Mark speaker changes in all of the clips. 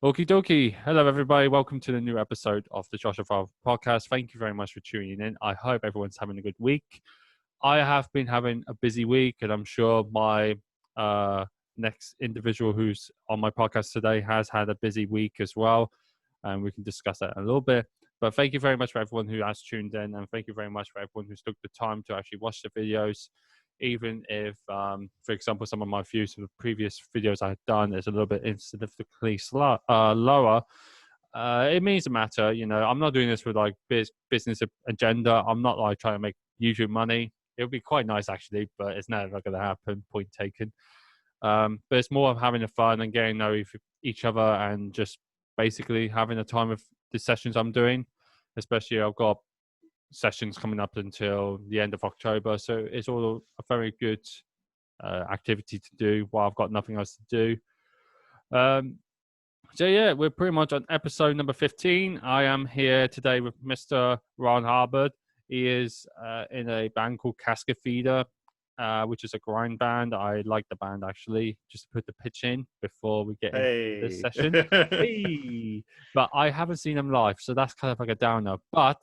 Speaker 1: Okie dokie. Hello, everybody. Welcome to the new episode of the Joshua Farr podcast. Thank you very much for tuning in. I hope everyone's having a good week. I have been having a busy week, and I'm sure my next individual who's on my podcast today has had a busy week as well. And we can discuss that in a little bit. But thank you very much for everyone who has tuned in. And thank you very much for everyone who's took the time to actually watch the videos. Even if, for example, some of my views of the previous videos I had done is a little bit insignificantly lower, it means a matter. You know, I'm not doing this with like business agenda. I'm not like trying to make YouTube money. It would be quite nice actually, but it's never going to happen. Point taken. But it's more of having a fun and getting to know each other and just basically having a time with the sessions I'm doing. Especially, I've got sessions coming up until the end of October, so it's all a very good activity to do while I've got nothing else to do. So yeah, we're pretty much on episode number 15. I am here today with Mr. Ron Hubbard. He is in a band called Casketfeeder, which is a grind band. I like the band actually, just to put the pitch in before we get into this session. Hey, but I haven't seen them live, so that's kind of like a downer. But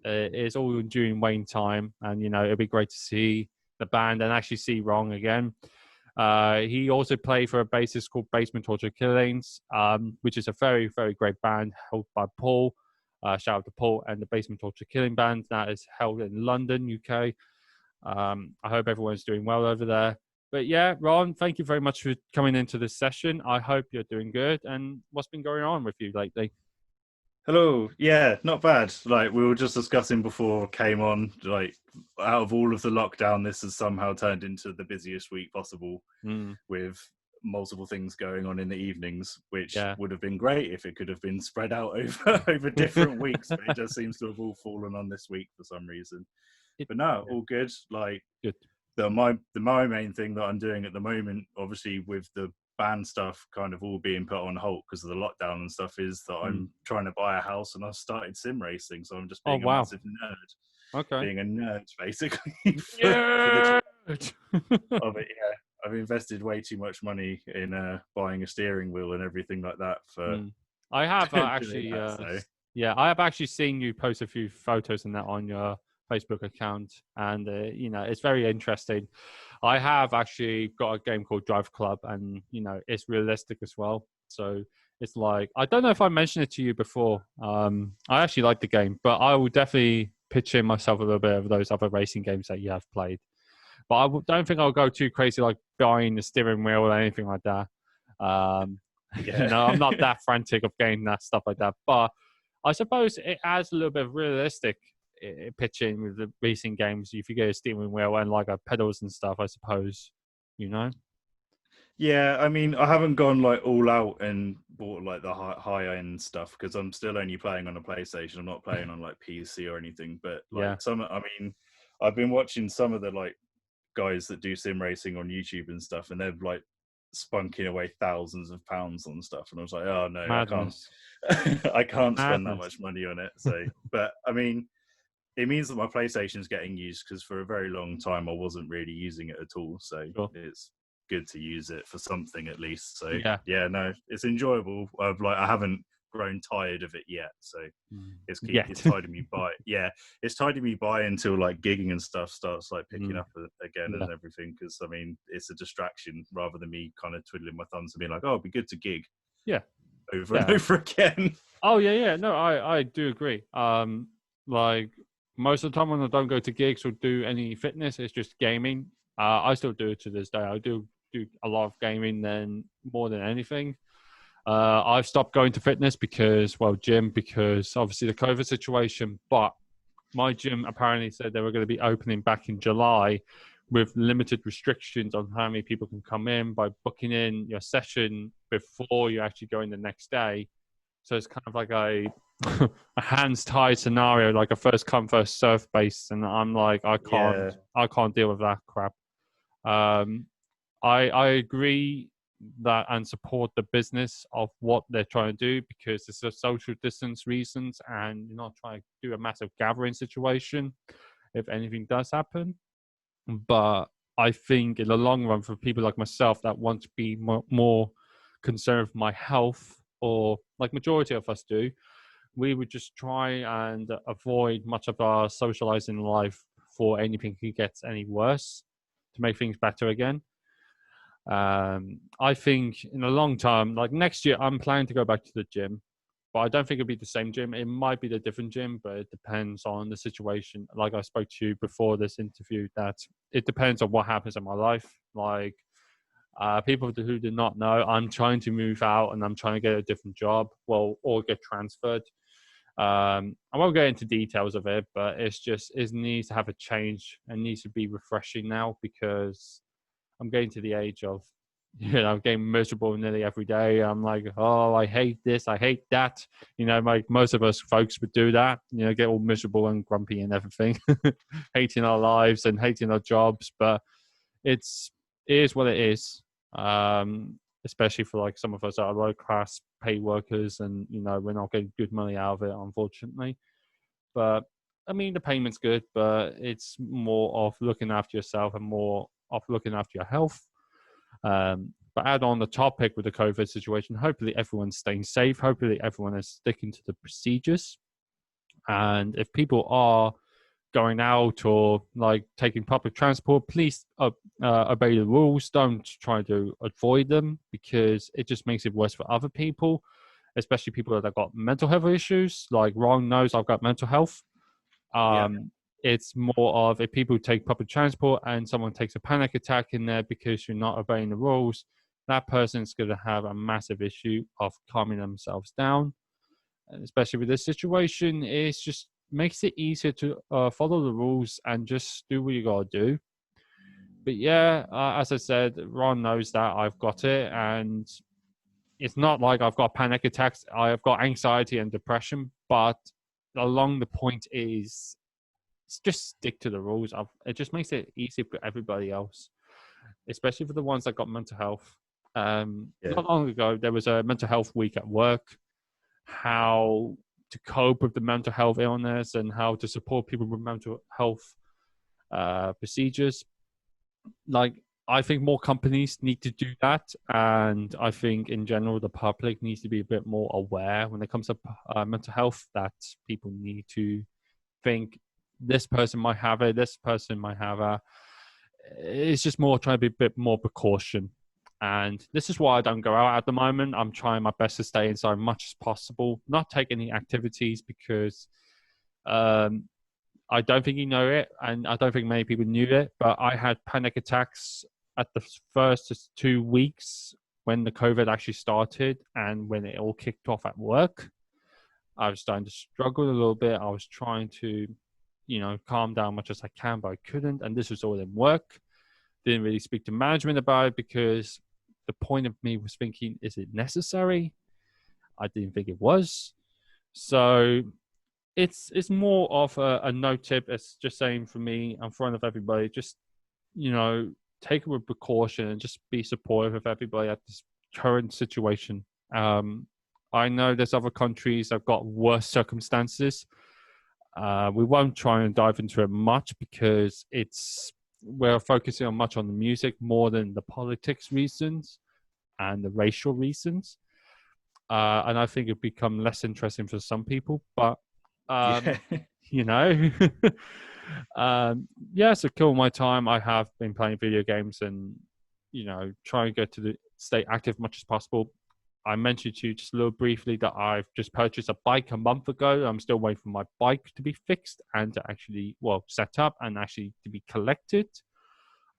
Speaker 1: it's all during Wayne time, and you know it'd be great to see the band and actually see Ron again. He also played for a bassist called Basement Torture Killings, which is a very, very great band held by Paul. Shout out to Paul and the Basement Torture Killing Band that is held in London, UK. I hope everyone's doing well over there. But yeah, Ron, thank you very much for coming into this session. I hope you're doing good. And what's been going on with you lately?
Speaker 2: Hello. Yeah, not bad. Like we were just discussing before I came on, like out of all of the lockdown, this has somehow turned into the busiest week possible with multiple things going on in the evenings, which would have been great if it could have been spread out over different weeks, but it just seems to have all fallen on this week for some reason. But no, all good. Like
Speaker 1: good.
Speaker 2: My main thing that I'm doing at the moment, obviously with the band stuff kind of all being put on hold because of the lockdown and stuff, is that I'm trying to buy a house and I've started sim racing, so I'm just being a massive nerd.
Speaker 1: Okay.
Speaker 2: Being a nerd basically of it. Yeah, I've invested way too much money in buying a steering wheel and everything like that for
Speaker 1: I have actually I have actually seen you post a few photos and that on your Facebook account, and you know it's very interesting. I have actually got a game called Drive Club, and you know it's realistic as well. So it's like I don't know if I mentioned it to you before. I actually like the game, but I will definitely pitch in myself a little bit of those other racing games that you have played. But I don't think I'll go too crazy like buying the steering wheel or anything like that. You know, I'm not that frantic of getting that stuff like that. But I suppose it adds a little bit of realistic pitching with the racing games. If you get a steering wheel and like a pedals and stuff, I suppose, you know.
Speaker 2: Yeah, I mean, I haven't gone like all out and bought like the high end stuff because I'm still only playing on a PlayStation. I'm not playing on like PC or anything. But like I've been watching some of the like guys that do sim racing on YouTube and stuff, and they're like spunking away thousands of pounds on stuff, and I was like, oh no,
Speaker 1: Madness.
Speaker 2: I can't spend that much money on it. So, but I mean, it means that my PlayStation's getting used because for a very long time I wasn't really using it at all. So it's good to use it for something at least. So yeah, no, it's enjoyable. I haven't grown tired of it yet, so it's tiding me by. Yeah, it's tiding me by until like gigging and stuff starts like picking up again and everything, because I mean it's a distraction rather than me kind of twiddling my thumbs and being like, oh, it'd be good to gig over and over again.
Speaker 1: Oh yeah, no, I do agree. Like most of the time when I don't go to gigs or do any fitness, it's just gaming. I still do it to this day. I do a lot of gaming more than anything. I've stopped going to fitness because obviously the COVID situation, but my gym apparently said they were going to be opening back in July with limited restrictions on how many people can come in by booking in your session before you actually go in the next day. So it's kind of like a hands tied scenario, like a first come first serve base, and I'm like, I can't deal with that crap. I agree that and support the business of what they're trying to do because it's a social distance reasons, and you're not trying to do a massive gathering situation if anything does happen. But I think in the long run, for people like myself that want to be more concerned with my health or like majority of us do, we would just try and avoid much of our socializing life before anything gets any worse to make things better again. I think in the long term, like next year, I'm planning to go back to the gym, but I don't think it'll be the same gym. It might be the different gym, but it depends on the situation. Like I spoke to you before this interview, that it depends on what happens in my life. Like people who do not know, I'm trying to move out and I'm trying to get a different job, well, or get transferred. I won't go into details of it, but it needs to have a change and needs to be refreshing now, because I'm getting to the age of, getting miserable nearly every day. I'm like, oh, I hate this, I hate that. Like most of us folks would do that, get all miserable and grumpy and everything, hating our lives and hating our jobs. But it is what it is. Especially for like some of us that are low class pay workers, and we're not getting good money out of it, unfortunately. But I mean, the payment's good, but it's more of looking after yourself and more of looking after your health. But add on the topic with the COVID situation, hopefully everyone's staying safe. Hopefully everyone is sticking to the procedures. And if people are going out or like taking public transport, please obey the rules. Don't try to avoid them, because it just makes it worse for other people, especially people that have got mental health issues. Like Ron knows I've got mental health. It's more of if people take public transport and someone takes a panic attack in there because you're not obeying the rules, that person's going to have a massive issue of calming themselves down. And especially with this situation, it just makes it easier to follow the rules and just do what you got to do. But yeah, as I said, Ron knows that I've got it, and it's not like I've got panic attacks. I've got anxiety and depression, but along the point is, just stick to the rules. It just makes it easier for everybody else, especially for the ones that got mental health. Not long ago, there was a mental health week at work, how to cope with the mental health illness and how to support people with mental health procedures. Like, I think more companies need to do that, and I think in general the public needs to be a bit more aware when it comes to mental health, that people need to think this person might have it, this person might have it. It's just more trying to be a bit more precaution. And this is why I don't go out at the moment. I'm trying my best to stay inside as much as possible, not take any activities, because I don't think you know it, and I don't think many people knew it, but I had panic attacks at the first 2 weeks when the COVID actually started and when it all kicked off at work. I was starting to struggle a little bit. I was trying to, calm down much as I can, but I couldn't. And this was all in work. Didn't really speak to management about it, because the point of me was thinking, is it necessary? I didn't think it was. So it's more of a no tip. It's just saying for me in front of everybody, just, take it with precaution and just be supportive of everybody at this current situation. I know there's other countries that have got worse circumstances. We won't try and dive into it much, because we're focusing on the music more than the politics reasons and the racial reasons. And I think it become less interesting for some people, but so kill my time. I have been playing video games and, trying to get to stay active as much as possible. I mentioned to you just a little briefly that I've just purchased a bike a month ago. I'm still waiting for my bike to be fixed and to actually, set up and actually to be collected.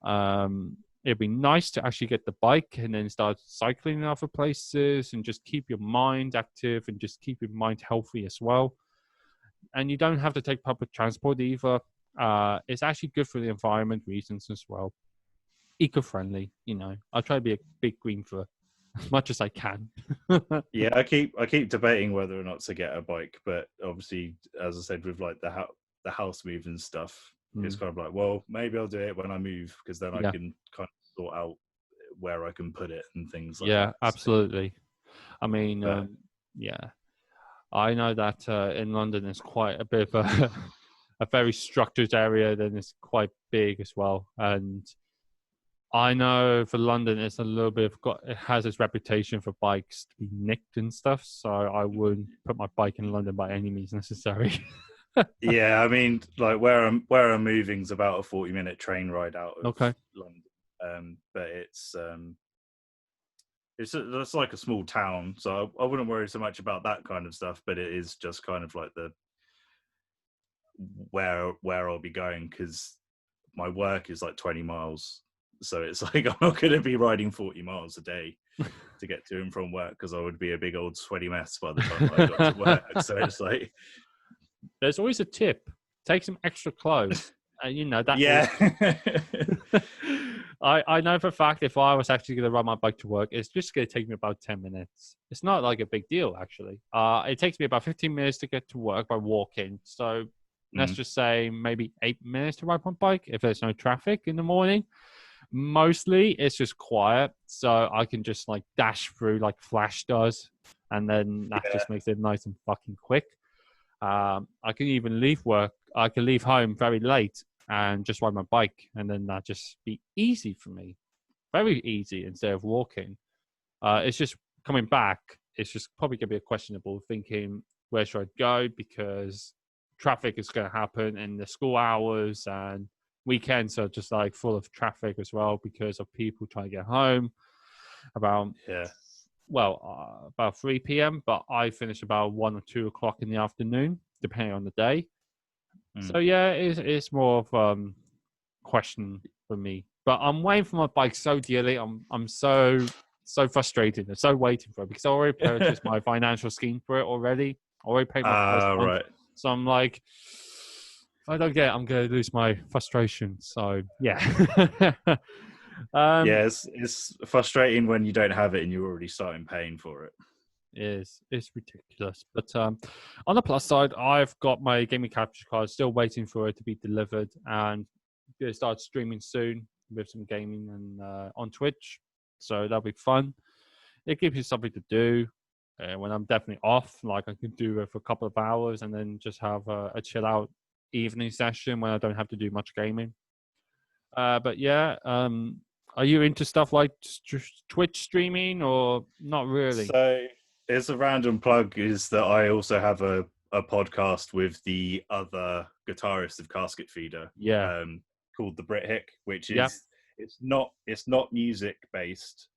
Speaker 1: It'd be nice to actually get the bike and then start cycling in other places and just keep your mind active and just keep your mind healthy as well. And you don't have to take public transport either. It's actually good for the environment reasons as well. Eco-friendly, I try to be a big green for as much as I can.
Speaker 2: Yeah, I keep debating whether or not to get a bike, but obviously, as I said, with like the house move and stuff, it's kind of like, well, maybe I'll do it when I move, because then I can kind of sort out where I can put it and things like that.
Speaker 1: Yeah, absolutely. I mean, I know that in London it's quite a bit of a very structured area, then it's quite big as well. And I know for London, it's a little bit it has its reputation for bikes to be nicked and stuff. So I wouldn't put my bike in London by any means necessary.
Speaker 2: Yeah, I mean, like where I'm moving is about a 40-minute train ride out of London. But it's like a small town, so I wouldn't worry so much about that kind of stuff. But it is just kind of like where I'll be going, because my work is like 20 miles, so it's like I'm not going to be riding 40 miles a day to get to and from work, because I would be a big old sweaty mess by the time I got to work. So it's like,
Speaker 1: there's always a tip: take some extra clothes. That.
Speaker 2: Yeah.
Speaker 1: I know for a fact if I was actually going to ride my bike to work, it's just going to take me about 10 minutes. It's not like a big deal, actually. It takes me about 15 minutes to get to work by walking. So let's just say maybe 8 minutes to ride my bike if there's no traffic in the morning. Mostly it's just quiet, so I can just like dash through like Flash does, and then that just makes it nice and fucking quick. I can even leave work. I can leave home very late and just ride my bike, and then that just be easy for me, very easy instead of walking. It's just coming back. It's just probably gonna be a questionable thinking where should I go, because traffic is going to happen in the school hours, and weekends are just like full of traffic as well because of people trying to get home about about 3 p.m. But I finish about 1 or 2 o'clock in the afternoon, depending on the day. So yeah, it's more of question for me. But I'm waiting for my bike so dearly. I'm so frustrated. I'm so waiting for it because I already purchased my financial scheme for it already. I already paid my first month.
Speaker 2: Right.
Speaker 1: So I'm like, if I don't get it, I'm going to lose my frustration. So yeah.
Speaker 2: It's frustrating when you don't have it and you're already starting paying for it.
Speaker 1: It's ridiculous. But on the plus side, I've got my gaming capture card, still waiting for it to be delivered, and going to start streaming soon with some gaming and on Twitch. So that'll be fun. It gives you something to do when I'm definitely off. Like I can do it for a couple of hours and then just have a chill out evening session when I don't have to do much gaming. But yeah, are you into stuff like Twitch streaming or not really?
Speaker 2: So it's a random plug is that I also have a podcast with the other guitarist of Casketfeeder, called the Brit Hick, which is it's not music based.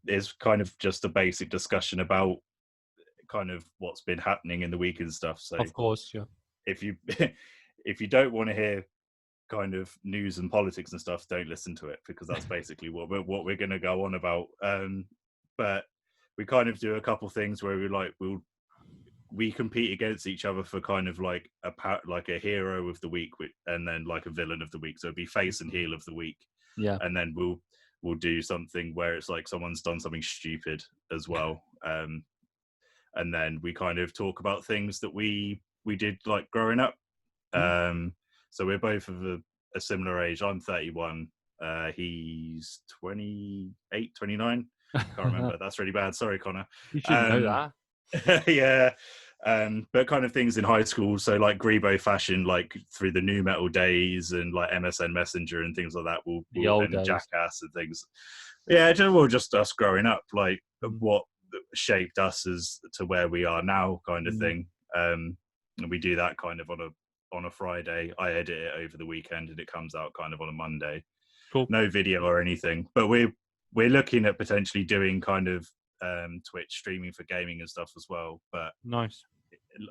Speaker 2: It's kind of just a basic discussion about kind of what's been happening in the week and stuff. So
Speaker 1: of course, yeah.
Speaker 2: If you don't want to hear kind of news and politics and stuff, don't listen to it, because that's basically what we're going to go on about. But we kind of do a couple things where we compete against each other for kind of like a hero of the week, and then like a villain of the week. So it'd be face and heel of the week.
Speaker 1: Yeah.
Speaker 2: And then we'll do something where it's like someone's done something stupid as well. And then we kind of talk about things that we did like growing up. So we're both of a similar age. I'm 31. He's 28, 29. Can't remember. That's really bad. Sorry, Connor.
Speaker 1: You should know
Speaker 2: that. Yeah. But kind of things in high school. So like Grebo fashion, like through the new metal days and like MSN Messenger and things like that.
Speaker 1: The old days.
Speaker 2: Jackass and things. Yeah, just us growing up, like what shaped us as to where we are now, kind of thing. And we do that kind of on a Friday. I edit it over the weekend and it comes out kind of on a Monday.
Speaker 1: Cool.
Speaker 2: No video or anything, but we're looking at potentially doing kind of Twitch streaming for gaming and stuff as well. But
Speaker 1: nice,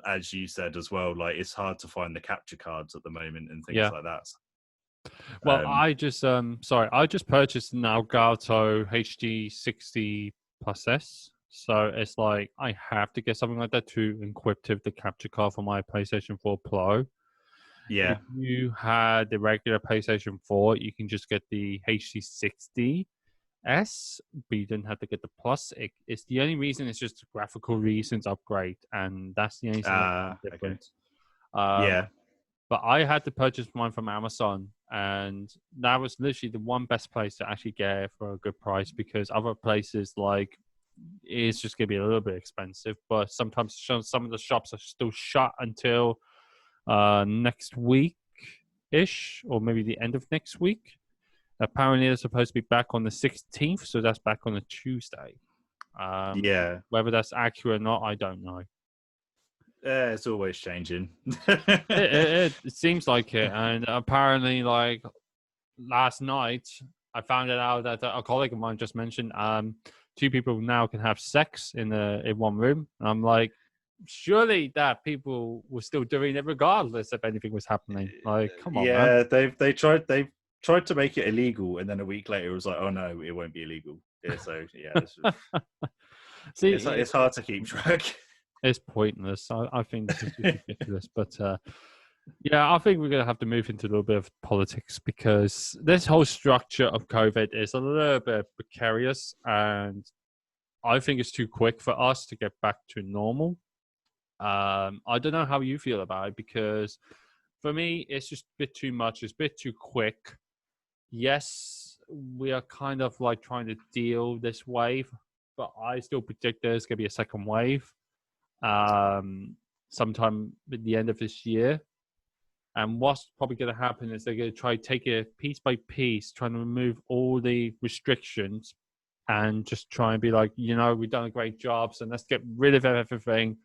Speaker 2: as you said as well, like it's hard to find the capture cards at the moment and things like that.
Speaker 1: Well, I just purchased an Elgato HD 60 Plus S. So it's like I have to get something like that to encrypt the capture card for my PlayStation 4 Pro.
Speaker 2: Yeah.
Speaker 1: If you had the regular PlayStation 4, you can just get the HD60S, but you don't have to get the Plus. It's the only reason. It's just graphical reasons upgrade, and that's the only thing that's different.
Speaker 2: Okay.
Speaker 1: But I had to purchase mine from Amazon, and that was literally the one best place to actually get it for a good price, because other places like it's just going to be a little bit expensive. But sometimes some of the shops are still shut until next week-ish, or maybe the end of next week. Apparently, they're supposed to be back on the 16th, so that's back on a Tuesday.
Speaker 2: Yeah.
Speaker 1: Whether that's accurate or not, I don't know.
Speaker 2: It's always changing.
Speaker 1: it seems like it, and apparently, like last night, I found it out that a colleague of mine just mentioned 2 people now can have sex in one room. And I'm like, surely that people were still doing it regardless if anything was happening. Like, come on, man.
Speaker 2: Yeah, they've tried to make it illegal, and then a week later it was like, oh no, it won't be illegal. Yeah, so yeah,
Speaker 1: See,
Speaker 2: it's hard to keep track.
Speaker 1: It's pointless. I think this is ridiculous. But yeah, I think we're going to have to move into a little bit of politics because this whole structure of COVID is a little bit precarious, and I think it's too quick for us to get back to normal. I don't know how you feel about it, because for me, it's just a bit too much. It's a bit too quick. Yes, we are kind of like trying to deal this wave, but I still predict there's going to be a second wave sometime at the end of this year. And what's probably going to happen is they're going to try to take it piece by piece, trying to remove all the restrictions and just try and be like, we've done a great job, so let's get rid of everything.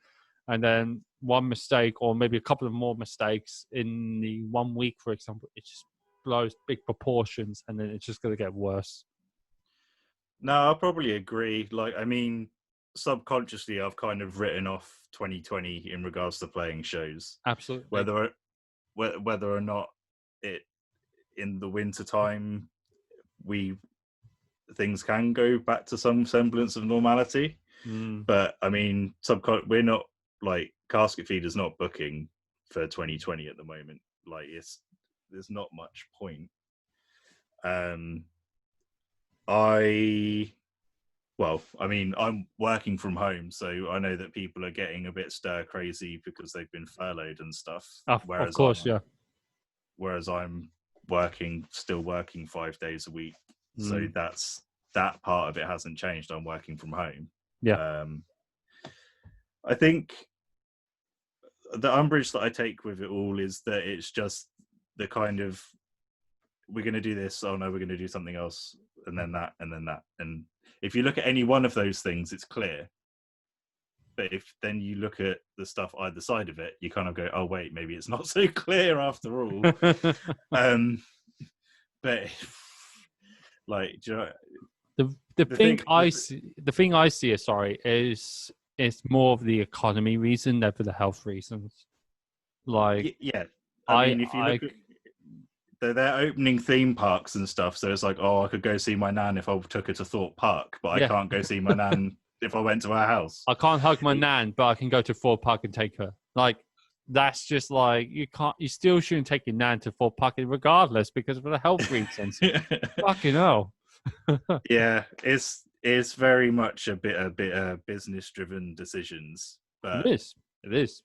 Speaker 1: And then one mistake or maybe a couple of more mistakes in the 1 week, for example, it just blows big proportions, and then it's just going to get worse.
Speaker 2: No, I probably agree. Like, I mean, subconsciously, I've kind of written off 2020 in regards to playing shows.
Speaker 1: Absolutely.
Speaker 2: Whether or not it in the winter time things can go back to some semblance of normality. But I mean, we're not like Casketfeeder's not booking for 2020 at the moment. Like, there's not much point. I mean, I'm working from home, so I know that people are getting a bit stir crazy because they've been furloughed and stuff.
Speaker 1: Of course, yeah.
Speaker 2: Whereas I'm still working 5 days a week. So that part of it hasn't changed. I'm working from home.
Speaker 1: Yeah.
Speaker 2: I think the umbrage that I take with it all is that it's just the kind of, we're going to do this, oh no, we're going to do something else, and then that, and then that. And if you look at any one of those things, it's clear. But if then you look at the stuff either side of it, you kind of go, oh wait, maybe it's not so clear after all. But like, do you know,
Speaker 1: the thing I see is it's more of the economy reason than for the health reasons. Like,
Speaker 2: yeah, I mean, if you look at, they're opening theme parks and stuff, so it's like, oh, I could go see my nan if I took her to Thorpe Park, but I can't go see my nan if I went to her house.
Speaker 1: I can't hug my nan, but I can go to Thorpe Park and take her. Like, that's just like, you still shouldn't take your nan to Thorpe Park regardless, because of the health reasons. Fucking hell.
Speaker 2: Yeah, it's very much a bit of business driven decisions. But
Speaker 1: it is.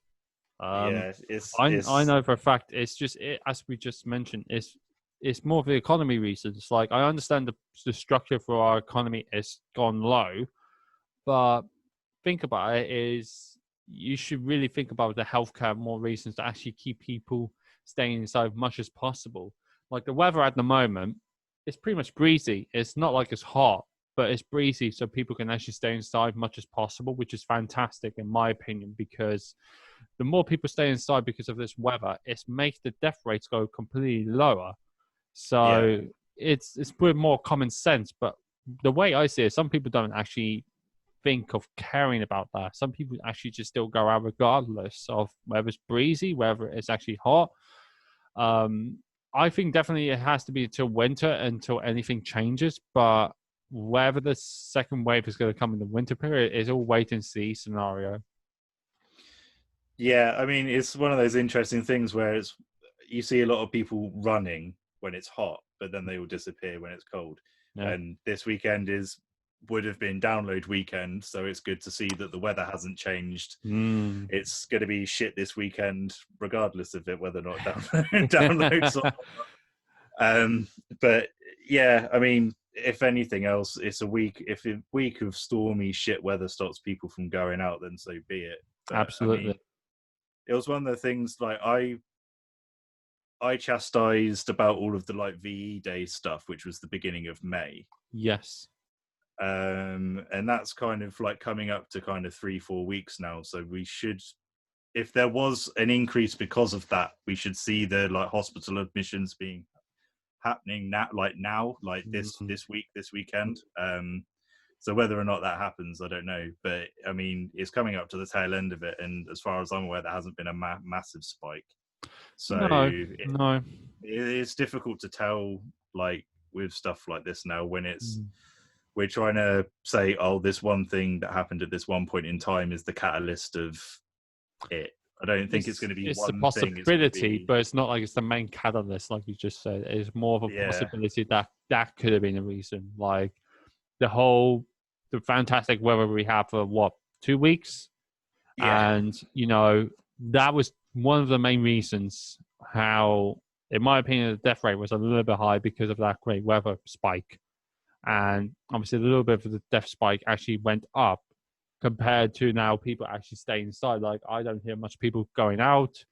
Speaker 2: Yeah,
Speaker 1: I know for a fact it's just as we just mentioned, it's more of the economy reasons. Like, I understand the structure for our economy has gone low, but think about it is you should really think about the healthcare more reasons to actually keep people staying inside as much as possible. Like, the weather at the moment, it's pretty much breezy. It's not like it's hot, but it's breezy, so people can actually stay inside as much as possible, which is fantastic in my opinion, because the more people stay inside because of this weather, it makes the death rates go completely lower. So it's put more common sense. But the way I see it, some people don't actually think of caring about that. Some people actually just still go out regardless of whether it's breezy, whether it's actually hot. I think definitely it has to be until winter until anything changes. But whether the second wave is going to come in the winter period is all wait and see scenario.
Speaker 2: Yeah, I mean, it's one of those interesting things where you see a lot of people running when it's hot, but then they will disappear when it's cold. Yeah. And this weekend would have been download weekend, so it's good to see that the weather hasn't changed. It's going to be shit this weekend, regardless of it, whether or not downloads or not. But yeah, I mean, if anything else, it's a week. If a week of stormy shit weather stops people from going out, then so be it. But,
Speaker 1: absolutely.
Speaker 2: I mean, it was one of the things, like, I I chastised about all of the like VE Day stuff, which was the beginning of May.
Speaker 1: Yes.
Speaker 2: And that's kind of like coming up to kind of 3-4 weeks now. So we should, if there was an increase because of that, we should see the like hospital admissions being happening now, this week, this weekend. So whether or not that happens, I don't know. But I mean, it's coming up to the tail end of it, and as far as I'm aware, there hasn't been a massive spike. So
Speaker 1: no,
Speaker 2: it's difficult to tell, like with stuff like this now, when it's we're trying to say, oh, this one thing that happened at this one point in time is the catalyst of it. I don't think it's going to be
Speaker 1: it's
Speaker 2: one
Speaker 1: a possibility,
Speaker 2: thing.
Speaker 1: but it's not like it's the main catalyst, like you just said. It's more of a possibility that could have been a reason. Like the fantastic weather we had for 2 weeks, and that was one of the main reasons how, in my opinion, the death rate was a little bit high because of that great weather spike. And obviously, a little bit of the death spike actually went up compared to now people actually stay inside. Like, I don't hear much people going out.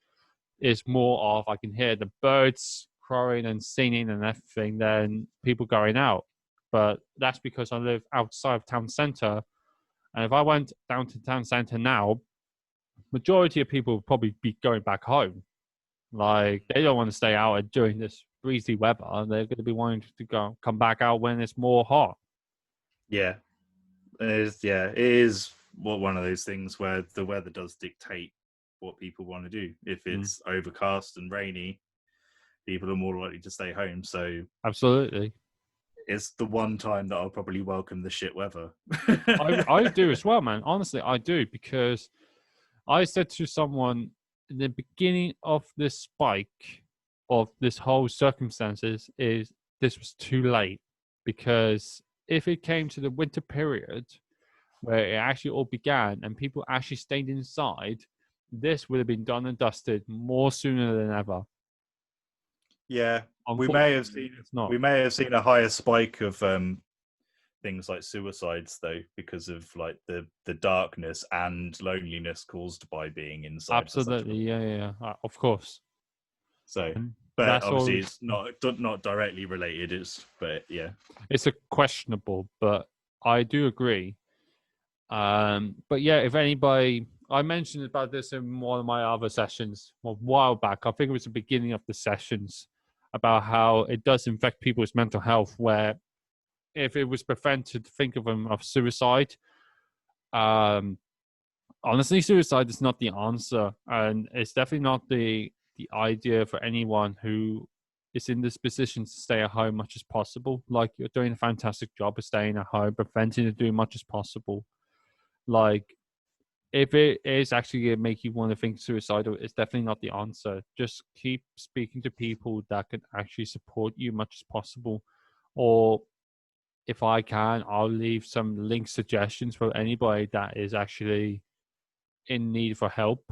Speaker 1: It's more of I can hear the birds crowing and singing and everything than people going out. But that's because I live outside of town centre. And if I went down to town centre now, majority of people would probably be going back home. Like, they don't want to stay out during this breezy weather. They're going to be wanting to come back out when it's more hot.
Speaker 2: Yeah. It is one of those things where the weather does dictate what people want to do. If it's overcast and rainy, people are more likely to stay home. So
Speaker 1: absolutely,
Speaker 2: it's the one time that I'll probably welcome the shit weather.
Speaker 1: I do as well, man. Honestly, I do, because I said to someone in the beginning of this spike of this whole circumstances is this was too late, because if it came to the winter period where it actually all began and people actually stayed inside, this would have been done and dusted more sooner than ever.
Speaker 2: Yeah, we may have seen a higher spike of things like suicides, though, because of like the darkness and loneliness caused by being inside.
Speaker 1: Absolutely, yeah, of course.
Speaker 2: So, but obviously it's not directly related. It's
Speaker 1: a questionable, but I do agree. But yeah, if anybody, I mentioned about this in one of my other sessions a while back. I think it was the beginning of the sessions, about how it does affect people's mental health, where if it was prevented, think of them of suicide. Honestly, suicide is not the answer, and it's definitely not the idea for anyone who is in this position to stay at home much as possible. Like, you're doing a fantastic job of staying at home, preventing it doing much as possible. Like, if it is actually going to make you want to think suicidal, it's definitely not the answer. Just keep speaking to people that can actually support you much as possible. Or if I can, I'll leave some link suggestions for anybody that is actually in need for help,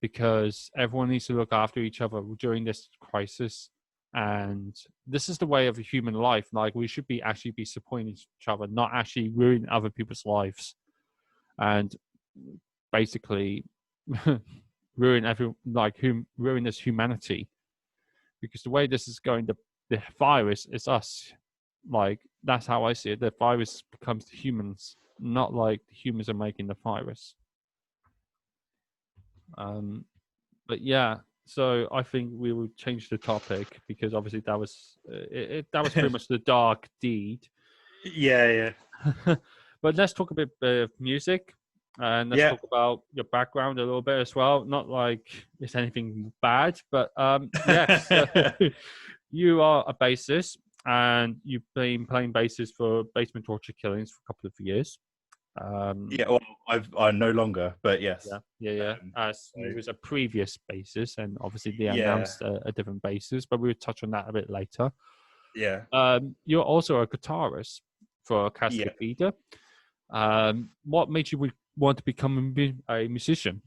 Speaker 1: because everyone needs to look after each other during this crisis. And this is the way of a human life. Like, we should be supporting each other, not actually ruin other people's lives. And basically ruin this humanity, because the way this is going, the virus is us. Like, that's how I see it. The virus becomes the humans, not like the humans are making the virus. But yeah, so I think we will change the topic, because obviously that was that was pretty much the dark deed.
Speaker 2: Yeah.
Speaker 1: But let's talk a bit of music. And let's talk about your background a little bit as well. Not like it's anything bad, but yes, you are a bassist, and you've been playing basses for Basement Torture Killings for a couple of years.
Speaker 2: I'm no longer, but yes.
Speaker 1: Yeah. He was a previous bassist, and obviously they announced a different bassist, but we'll touch on that a bit later.
Speaker 2: Yeah.
Speaker 1: You're also a guitarist for Casketfeeder. What made you want to become a musician?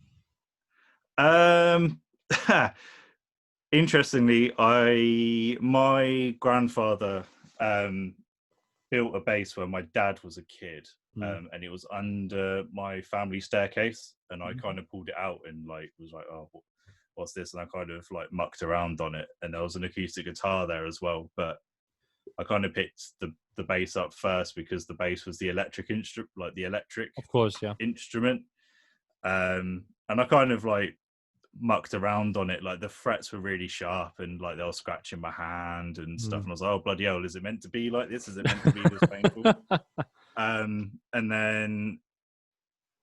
Speaker 2: Interestingly, my grandfather built a bass when my dad was a kid, and it was under my family staircase, and I kind of pulled it out and was like, oh, what's this? And I kind of like mucked around on it, and there was an acoustic guitar there as well. But I kind of picked the bass up first because the bass was the electric instrument, like the electric,
Speaker 1: of course, yeah,
Speaker 2: instrument. And I kind of like mucked around on it. Like the frets were really sharp, and like they were scratching my hand and stuff. And I was like, oh bloody hell, is it meant to be like this? Is it meant to be this painful? And then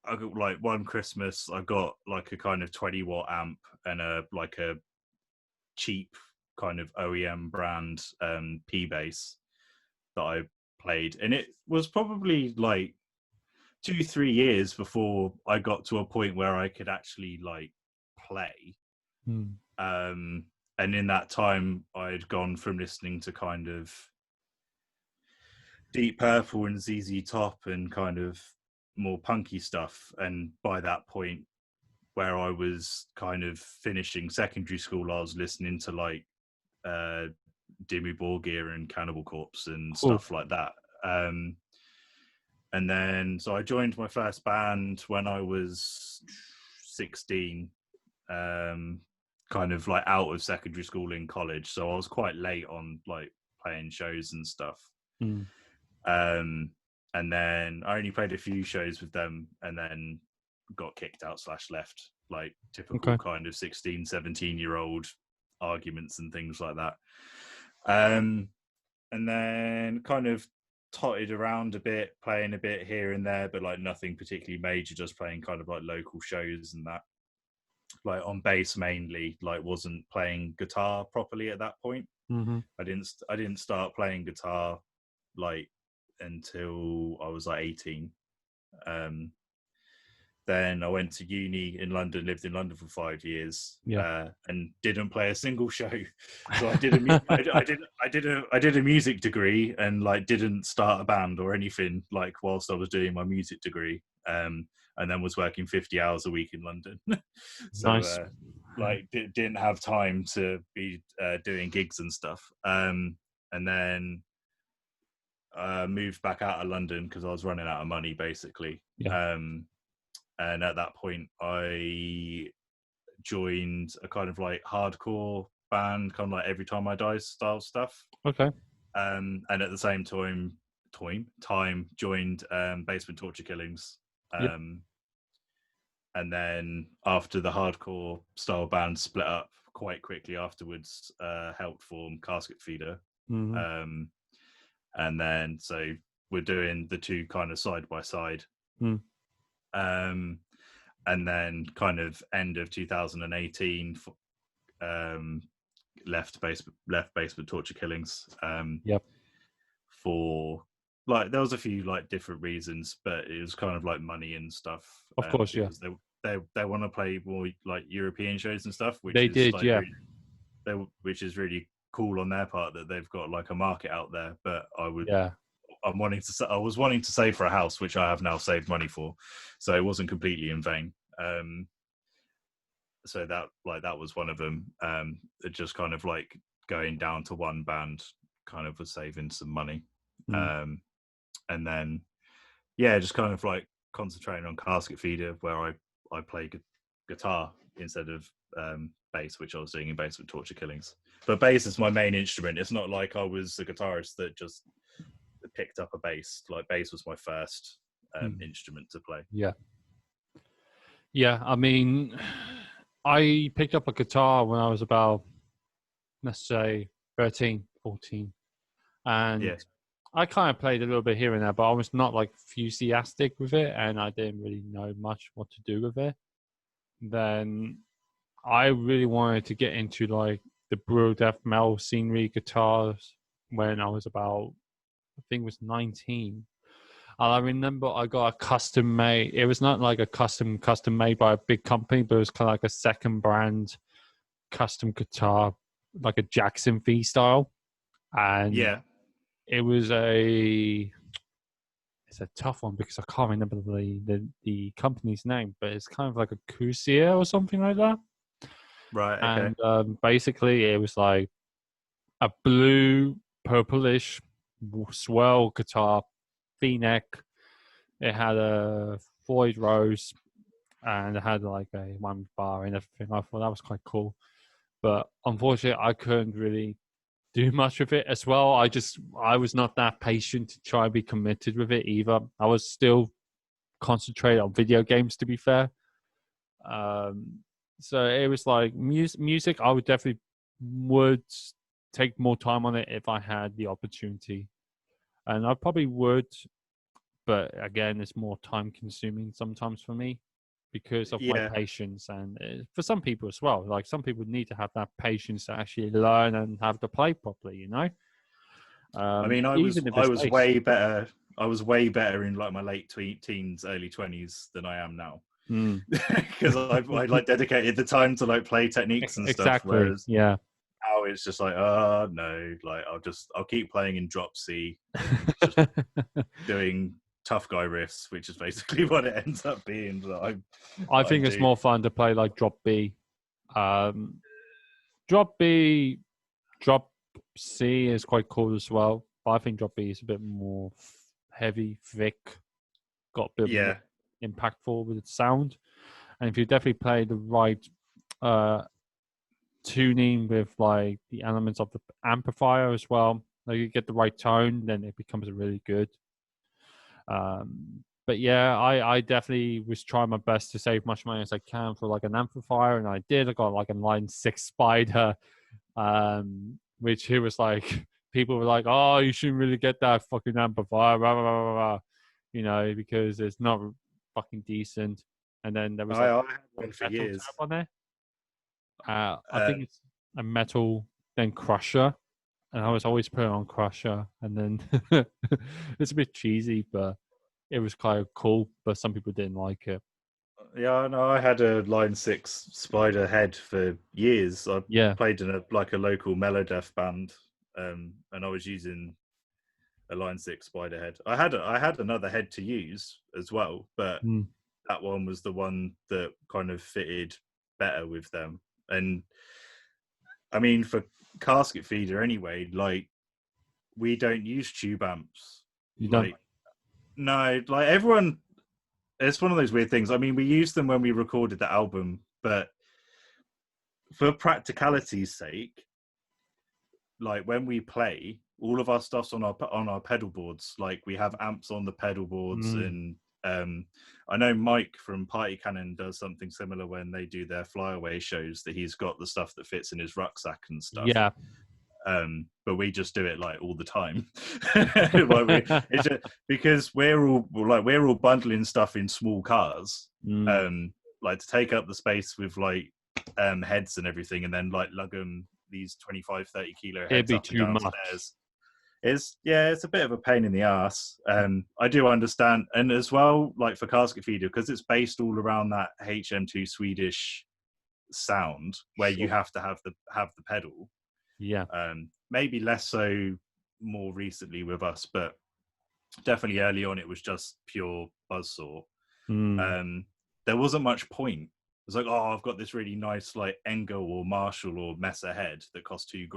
Speaker 2: I got like one Christmas, I got like a kind of 20-watt amp and a cheap kind of OEM brand P bass that I played, and it was probably like 2-3 years before I got to a point where I could actually like play. And in that time, I'd gone from listening to kind of Deep Purple and ZZ Top and kind of more punky stuff. And by that point, where I was kind of finishing secondary school, I was listening to like Dimmu Borgir and Cannibal Corpse and stuff like that. And then, so I joined my first band when I was 16, kind of like out of secondary school in college. So I was quite late on like playing shows and stuff. And then I only played a few shows with them and then got kicked out / left, like typical kind of 16, 17-year-old arguments and things like that. And then kind of totted around a bit, playing a bit here and there, but like nothing particularly major, just playing kind of like local shows and that. Like on bass mainly, like wasn't playing guitar properly at that point. I didn't start playing guitar like until I was like 18. Then I went to uni in London, lived in London for 5 years, and didn't play a single show. So I did a music degree and like didn't start a band or anything like whilst I was doing my music degree. And then was working 50 hours a week in London. So
Speaker 1: nice.
Speaker 2: Like didn't have time to be doing gigs and stuff. And then moved back out of London because I was running out of money basically. And at that point, I joined a kind of like hardcore band, kind of like Every Time I Die style stuff. And at the same time joined Basement Torture Killings. And then after the hardcore style band split up quite quickly afterwards, helped form Casketfeeder. And then so we're doing the two kind of side by side. And then kind of end of 2018, left Basement Torture Killings. For like there was a few like different reasons, but it was kind of like money and stuff.
Speaker 1: Of course,
Speaker 2: because they want to play more like European shows and stuff, which which is really cool on their part that they've got like a market out there. But I was wanting to save for a house, which I have now saved money for, so it wasn't completely in vain. So that was one of them. It just kind of like going down to one band kind of was saving some money. And then just kind of like concentrating on Casketfeeder, where I play guitar instead of bass, which I was doing in Basement Torture Killings. But bass is my main instrument. It's not like I was a guitarist that just picked up a bass. Like bass was my first instrument to play.
Speaker 1: I mean, I picked up a guitar when I was about, let's say, 13, 14, and I kind of played a little bit here and there, but I was not like enthusiastic with it, and I didn't really know much what to do with it. Then I really wanted to get into like the brutal death metal scenery guitars when I was about, I think it was 19. And I remember I got a custom made. It was not like a custom made by a big company, but it was kind of like a second brand custom guitar, like a Jackson V style. And it was it's a tough one because I can't remember the company's name, but it's kind of like a Cusia or something like that.
Speaker 2: Right. Okay.
Speaker 1: And basically it was like a blue, purplish swell guitar, V-neck. It had a Floyd Rose and it had like a one bar and everything. I thought that was quite cool, but unfortunately, I couldn't really do much with it as well. I was not that patient to try and be committed with it either. I was still concentrated on video games, to be fair. So it was like music. I would definitely would take more time on it if I had the opportunity, and I probably would. But again, it's more time consuming sometimes for me because of my patience, and for some people as well. Like some people need to have that patience to actually learn and have to play properly. You know.
Speaker 2: I mean, I was way better. I was way better in like my late teens, early 20s than I am now. Because I like dedicated the time to like play techniques and stuff. Whereas now it's just like, oh no, like I'll keep playing in drop C, just doing tough guy riffs, which is basically what it ends up being.
Speaker 1: I think it's more fun to play like drop B. Drop B, drop C is quite cool as well, but I think drop B is a bit more heavy, thick, got a bit more impactful with its sound. And if you definitely play the right tuning with like the elements of the amplifier as well, like you get the right tone, then it becomes really good. But yeah, I definitely was trying my best to save much money as I can for like an amplifier, and I did. I got like a Line 6 Spider, which he was like, people were like, oh, you shouldn't really get that fucking amplifier, blah, blah, blah, blah, you know, because it's not fucking decent. And then there was like
Speaker 2: I had one for years
Speaker 1: on there. I think it's a metal, then Crusher, and I was always putting on Crusher, and then it's a bit cheesy, but it was kind of cool. But some people didn't like it.
Speaker 2: Yeah, no, I had a Line 6 Spider head for years. I played in a local Melodeath band, and I was using a Line 6 Spider head. I had another head to use as well, but that one was the one that kind of fitted better with them. And I mean, for Casketfeeder anyway, like we don't use tube amps. No, like everyone. It's one of those weird things. I mean, we used them when we recorded the album, but for practicality's sake, like when we play, all of our stuff's on our pedal boards. Like we have amps on the pedal boards, and I know Mike from Party Cannon does something similar when they do their flyaway shows. That he's got the stuff that fits in his rucksack and stuff.
Speaker 1: Yeah.
Speaker 2: But we just do it like all the time. It's just, because we're all bundling stuff in small cars, like to take up the space with like heads and everything, and then like lug them these 25-30 kilo heads. It'd be too much. It's a bit of a pain in the ass. I do understand, and as well, like for Casketfeeder, because it's based all around that HM2 Swedish sound, where you have to have the pedal.
Speaker 1: Yeah.
Speaker 2: Maybe less so more recently with us, but definitely early on it was just pure buzzsaw. There wasn't much point. It was like, oh, I've got this really nice like Engel or Marshall or Messer head that costs $2,000.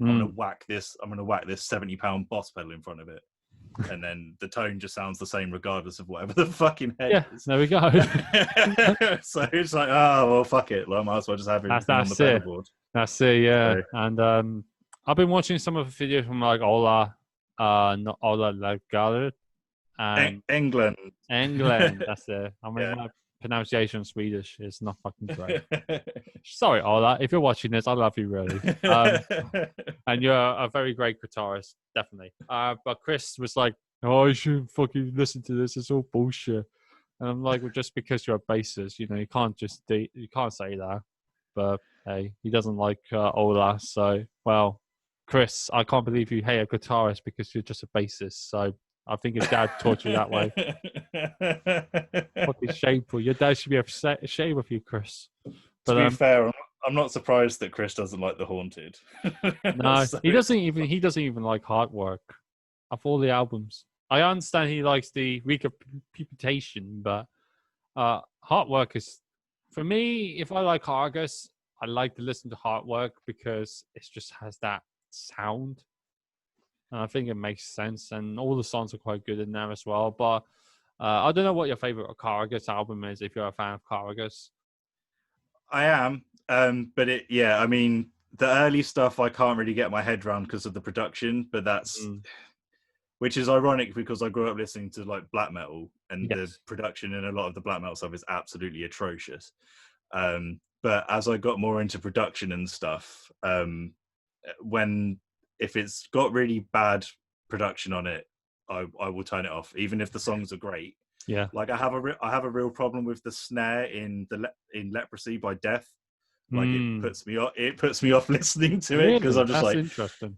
Speaker 2: I'm gonna whack this 70-pound Boss pedal in front of it, and then the tone just sounds the same regardless of whatever the fucking head is.
Speaker 1: There we go.
Speaker 2: So it's like, oh well, fuck it. Like, I might as well just have everything on the pedal board.
Speaker 1: That's it, yeah. So, and I've been watching some of the videos from like Ola, not Ola Lagard, and
Speaker 2: England.
Speaker 1: That's it. I mean, my pronunciation Swedish is not fucking great. Sorry, Ola, if you're watching this, I love you really. And you're a very great guitarist, definitely. But Chris was like, "Oh, you shouldn't fucking listen to this. It's all bullshit." And I'm like, "Well, just because you're a bassist, you know, you can't say that." But hey, he doesn't like Ola, so well, Chris, I can't believe you hate a guitarist because you're just a bassist. So I think your dad taught you that way. Fucking shameful. Your dad should be ashamed of you, Chris.
Speaker 2: But, to be fair, I'm not surprised that Chris doesn't like The Haunted.
Speaker 1: No, so. He doesn't even like Hard Work. Of all the albums, I understand he likes the Reputation, but Hard Work is. For me, if I like Argus, I like to listen to Hard Work because it just has that sound. And I think it makes sense. And all the songs are quite good in there as well. But I don't know what your favorite Carcass album is, if you're a fan of Carcass.
Speaker 2: I am, but I mean, the early stuff I can't really get my head around because of the production, but that's which is ironic because I grew up listening to like black metal, and the production in a lot of the black metal stuff is absolutely atrocious. But as I got more into production and stuff, if it's got really bad production on it, I will turn it off, even if the songs are great.
Speaker 1: Yeah,
Speaker 2: like I have a real problem with the snare in Leprosy by Death. Like it puts me off listening to it because I'm just
Speaker 1: that's interesting.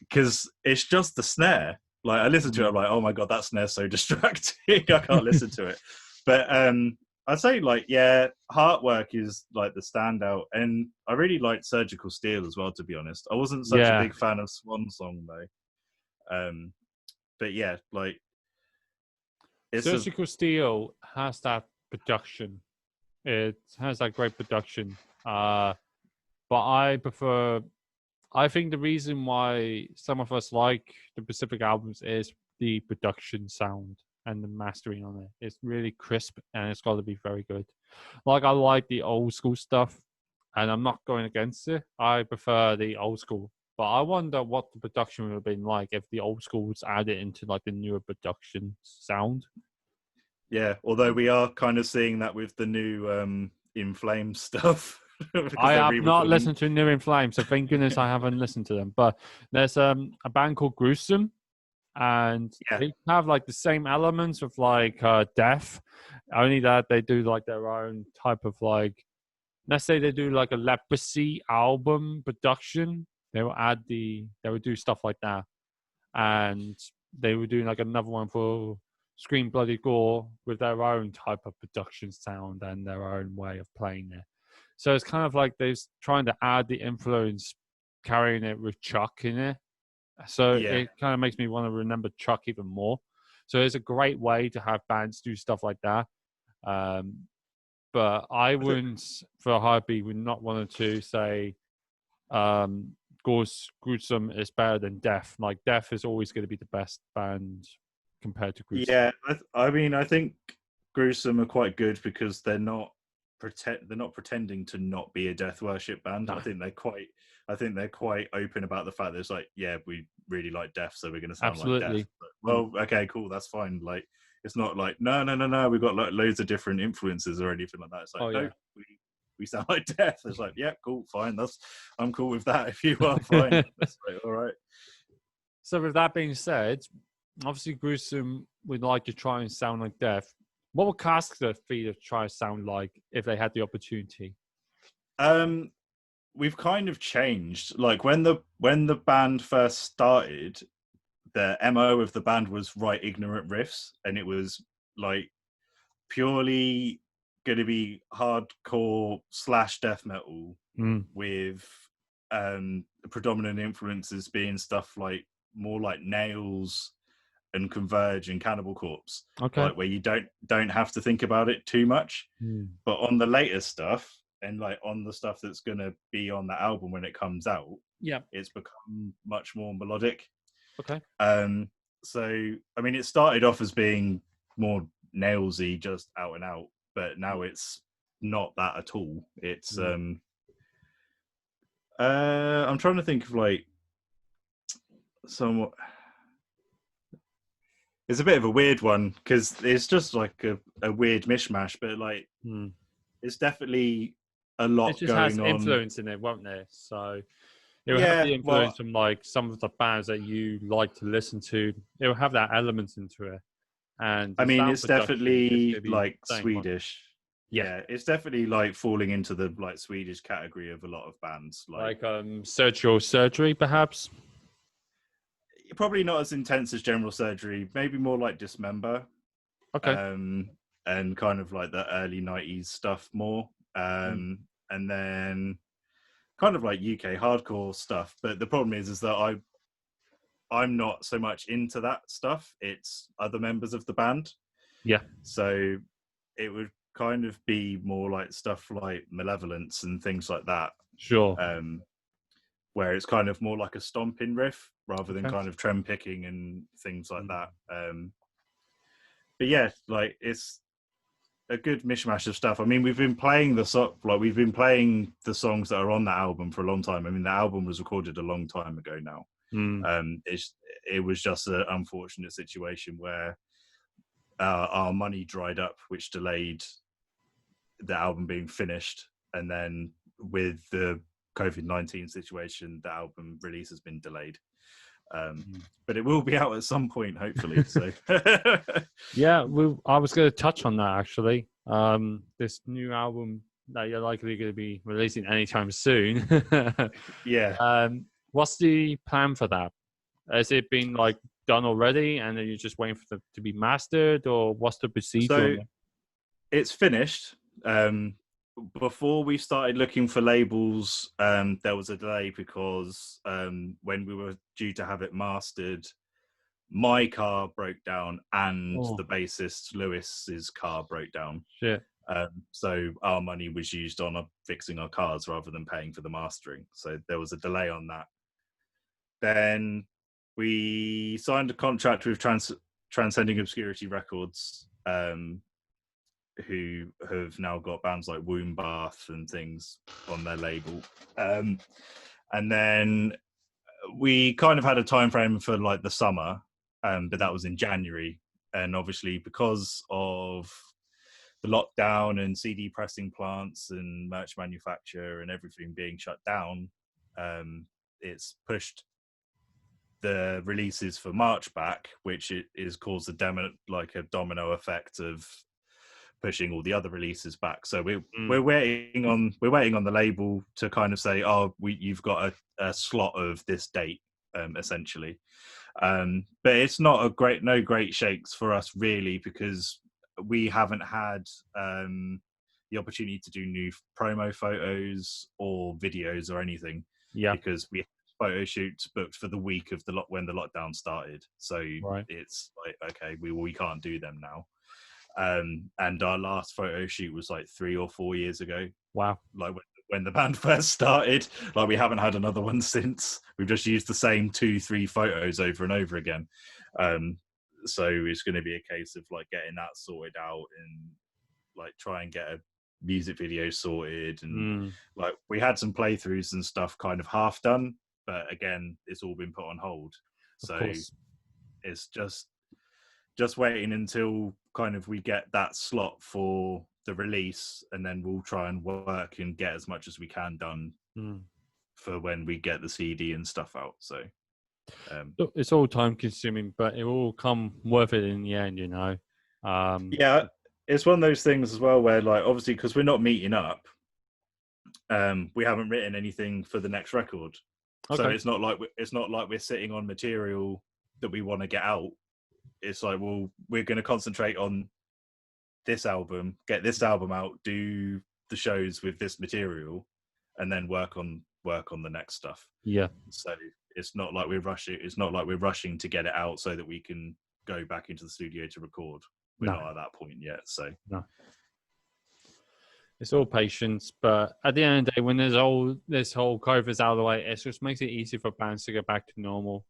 Speaker 2: Because it's just the snare. Like I listen to it, I'm like, oh my god, that snare's so distracting. I can't listen to it. But I'd say Heartwork is like the standout, and I really liked Surgical Steel as well. To be honest, I wasn't such a big fan of Swan Song though. But yeah, like
Speaker 1: Surgical Steel has that production. It has that great production. But I prefer. I think the reason why some of us like the Pacific albums is the production sound and the mastering on it. It's really crisp and it's got to be very good. Like I like the old school stuff, and I'm not going against it. I prefer the old school, but I wonder what the production would have been like if the old school was added into like the newer production sound.
Speaker 2: Yeah, although we are kind of seeing that with the new In Flames stuff.
Speaker 1: I have not listened to New In Flames, so thank goodness I haven't listened to them. But there's a band called Gruesome, and they have like the same elements of like Death, only that they do like their own type of like, let's say they do like a Leprosy album production. They would do stuff like that, and they were doing like another one for Scream Bloody Gore with their own type of production sound and their own way of playing it. So it's kind of like they're trying to add the influence, carrying it with Chuck in it. So it kind of makes me want to remember Chuck even more. So it's a great way to have bands do stuff like that. But I wouldn't, for a heartbeat, would not want to say Gruesome is better than Death. Like Death is always going to be the best band compared to Gruesome.
Speaker 2: Yeah, I mean, I think Gruesome are quite good because they're not pretending to not be a death worship band. No. I think they're quite open about the fact that it's like, yeah, we really like Death, so we're going to sound like Death. But, well, okay, cool, that's fine. Like, it's not like no, we've got like loads of different influences or anything like that. It's like, no, we sound like Death. It's like, yeah, cool, fine. I'm cool with that. If you are, fine. It's like, all right.
Speaker 1: So with that being said, obviously Gruesome would like to try and sound like Death. What would Casketfeeder try to sound like if they had the opportunity?
Speaker 2: We've kind of changed. Like when the band first started, the MO of the band was write ignorant riffs, and it was like purely going to be hardcore / death metal with predominant influences being stuff like more like Nails and Converge and Cannibal Corpse, like where you don't have to think about it too much. But on the later stuff and like on the stuff that's going to be on the album when it comes out, it's become much more melodic. So I mean, it started off as being more Nailsy, just out and out, but now it's not that at all. It's I'm trying to think of like somewhat. It's a bit of a weird one because it's just like a weird mishmash, but like it's definitely a lot going on. It just has
Speaker 1: influence in it, won't there? So it will have the influence from like some of the bands that you like to listen to. It will have that element into it. And
Speaker 2: I mean, it's definitely like Swedish. Yeah, it's definitely like falling into the like Swedish category of a lot of bands.
Speaker 1: Like Surgical Surgery, perhaps.
Speaker 2: Probably not as intense as General Surgery. Maybe more like Dismember. And kind of like the early 90s stuff more. And then kind of like UK hardcore stuff. But the problem is that I'm not so much into that stuff. It's other members of the band.
Speaker 1: Yeah.
Speaker 2: So it would kind of be more like stuff like Malevolence and things like that.
Speaker 1: Sure.
Speaker 2: Where it's kind of more like a stomping riff rather than kind of trem picking and things like that. yeah, like it's a good mishmash of stuff. I mean, we've been playing the songs that are on that album for a long time. I mean, the album was recorded a long time ago now. It was just an unfortunate situation where our money dried up, which delayed the album being finished, and then with the COVID-19 situation, the album release has been delayed. But it will be out at some point, hopefully. So
Speaker 1: yeah, I was going to touch on that actually. This new album that you're likely going to be releasing anytime soon.
Speaker 2: Yeah.
Speaker 1: What's the plan for that? Has it been like done already, and then you're just waiting for it to be mastered, or what's the procedure?
Speaker 2: So it's finished. Before we started looking for labels, there was a delay because when we were due to have it mastered, my car broke down and the bassist Lewis's car broke down.
Speaker 1: Shit.
Speaker 2: So our money was used on fixing our cars rather than paying for the mastering. So there was a delay on that. Then we signed a contract with Transcending Obscurity Records, who have now got bands like Womb Bath and things on their label. And then we kind of had a time frame for like the summer, but that was in January. And obviously because of the lockdown and CD pressing plants and merch manufacture and everything being shut down, it's pushed the releases for March back, which is caused a domino effect of pushing all the other releases back. So we're waiting on the label to kind of say, you've got a slot of this date, essentially. But it's not no great shakes for us really, because we haven't had the opportunity to do new promo photos or videos or anything.
Speaker 1: Yeah,
Speaker 2: because we photo shoots booked for the week of when the lockdown started. So It's like, okay, we can't do them now. And our last photo shoot was like 3 or 4 years ago.
Speaker 1: Wow.
Speaker 2: Like when the band first started, like we haven't had another one since. We've just used the same 2-3 photos over and over again. So it's going to be a case of like getting that sorted out and like try and get a music video sorted. And like we had some playthroughs and stuff kind of half done, but again, it's all been put on hold. So it's just waiting until kind of we get that slot for the release, and then we'll try and work and get as much as we can done for when we get the CD and stuff out. So
Speaker 1: it's all time consuming, but it will come worth it in the end, you know.
Speaker 2: Yeah, it's one of those things as well where like obviously because we're not meeting up, we haven't written anything for the next record. So it's not like we're sitting on material that we want to get out. It's like, well, we're going to concentrate on this album, get this album out, do the shows with this material, and then work on the next stuff.
Speaker 1: Yeah.
Speaker 2: So it's not like we're rushing. It's not like we're rushing to get it out so that we can go back into the studio to record. We're not at that point yet. So
Speaker 1: no. It's all patience, but at the end of the day, when this whole COVID's out of the way, it just makes it easy for bands to get back to normal.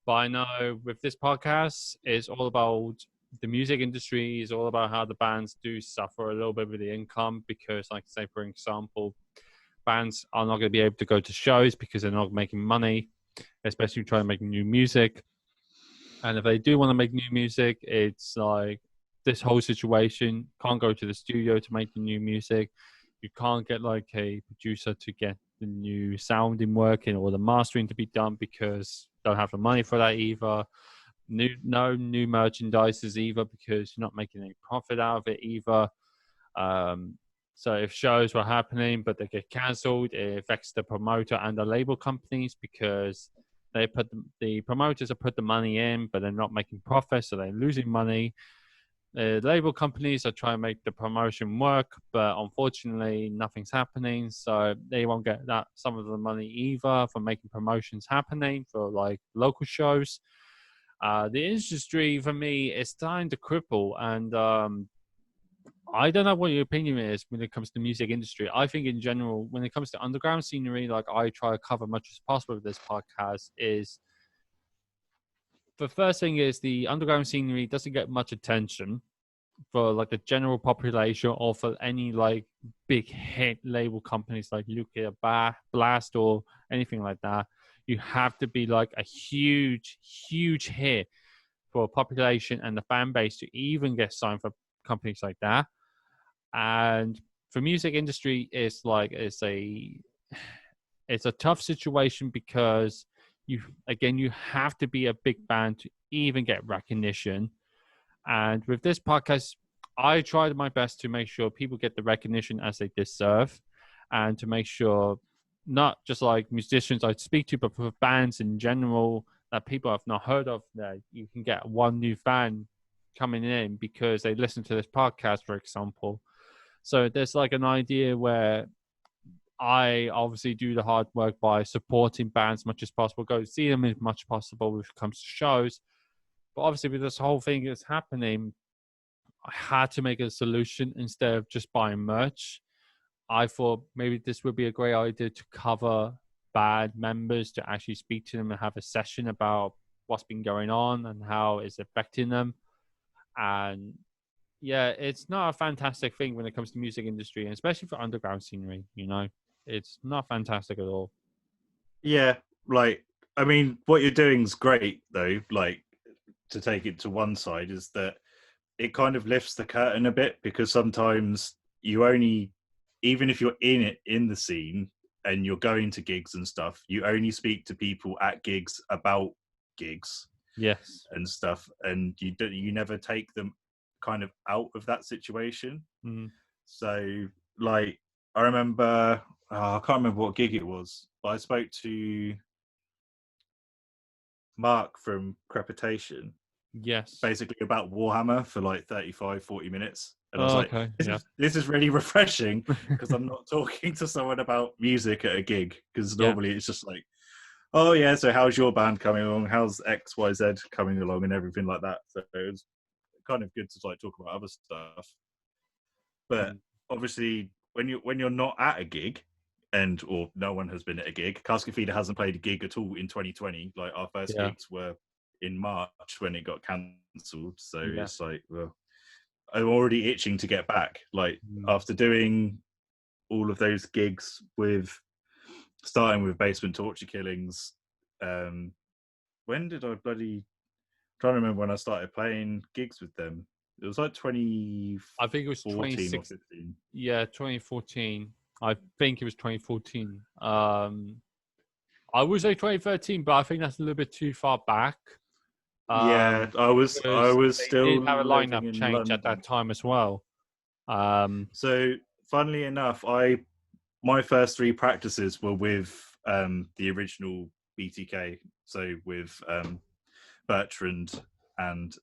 Speaker 1: But I know with this podcast, it's all about the music industry. It's all about how the bands do suffer a little bit with the income because, like, say, for example, bands are not going to be able to go to shows because they're not making money, especially trying to make new music. And if they do want to make new music, it's like this whole situation. Can't go to the studio to make the new music. You can't get like a producer to get the new sounding working or the mastering to be done because don't have the money for that either. No new merchandises either because you're not making any profit out of it either. So if shows were happening but they get cancelled, it affects the promoter and the label companies because they put the promoters have put the money in but they're not making profit, so they're losing money. The label companies are trying to make the promotion work, but unfortunately nothing's happening, so they won't get that some of the money either for making promotions happening for like local shows. The industry for me is starting to cripple, and I don't know what your opinion is when it comes to the music industry. I think in general, when it comes to underground scenery, like I try to cover much as possible with this podcast, is the first thing is the underground scenery doesn't get much attention for like the general population or for any like big hit label companies like Nuclear Blast or anything like that. You have to be like a huge hit for population and the fan base to even get signed for companies like that. And for music industry, it's a tough situation because you have to be a big band to even get recognition. And with this podcast, I tried my best to make sure people get the recognition as they deserve, and to make sure not just like musicians I speak to, but for bands in general that people have not heard of, that you can get one new fan coming in because they listen to this podcast, for example. So there's like an idea where I obviously do the hard work by supporting bands as much as possible, go see them as much as possible when it comes to shows. But obviously with this whole thing that's happening, I had to make a solution instead of just buying merch. I thought maybe this would be a great idea to cover band members, to actually speak to them and have a session about what's been going on and how it's affecting them. And yeah, it's not a fantastic thing when it comes to music industry, and especially for underground scenery, it's not fantastic at all.
Speaker 2: Yeah, like, I mean, what you're doing is great, though. Like, to take it to one side is that it kind of lifts the curtain a bit, because sometimes you only, even if you're in the scene and you're going to gigs and stuff, you only speak to people at gigs about gigs,
Speaker 1: yes,
Speaker 2: and stuff, and you never take them kind of out of that situation. So, like, I remember, I can't remember what gig it was, but I spoke to Mark from Crepitation,
Speaker 1: yes,
Speaker 2: basically about Warhammer for like 35-40 minutes, and I was like,
Speaker 1: okay,
Speaker 2: this is really refreshing, because I'm not talking to someone about music at a gig, because normally it's just like, oh yeah, so how's your band coming along, how's XYZ coming along, and everything like that. So it was kind of good to like talk about other stuff. But obviously when you're not at a gig, or no one has been at a gig, Casketfeeder hasn't played a gig at all in 2020. Like, our first gigs were in March when it got cancelled. So it's like, well, I'm already itching to get back. Like, after doing all of those gigs starting with Basement Torture Killings, when did I trying to remember when I started playing gigs with them? It was like 2014,
Speaker 1: I think it was
Speaker 2: 2015.
Speaker 1: Yeah, 2014. I think it was 2014. I would say 2013, but I think that's a little bit too far back.
Speaker 2: Yeah, I was still
Speaker 1: did have a lineup
Speaker 2: living in
Speaker 1: change
Speaker 2: London
Speaker 1: at that time as well.
Speaker 2: So, funnily enough, my first 3 practices were with the original BTK, so with Bertrand and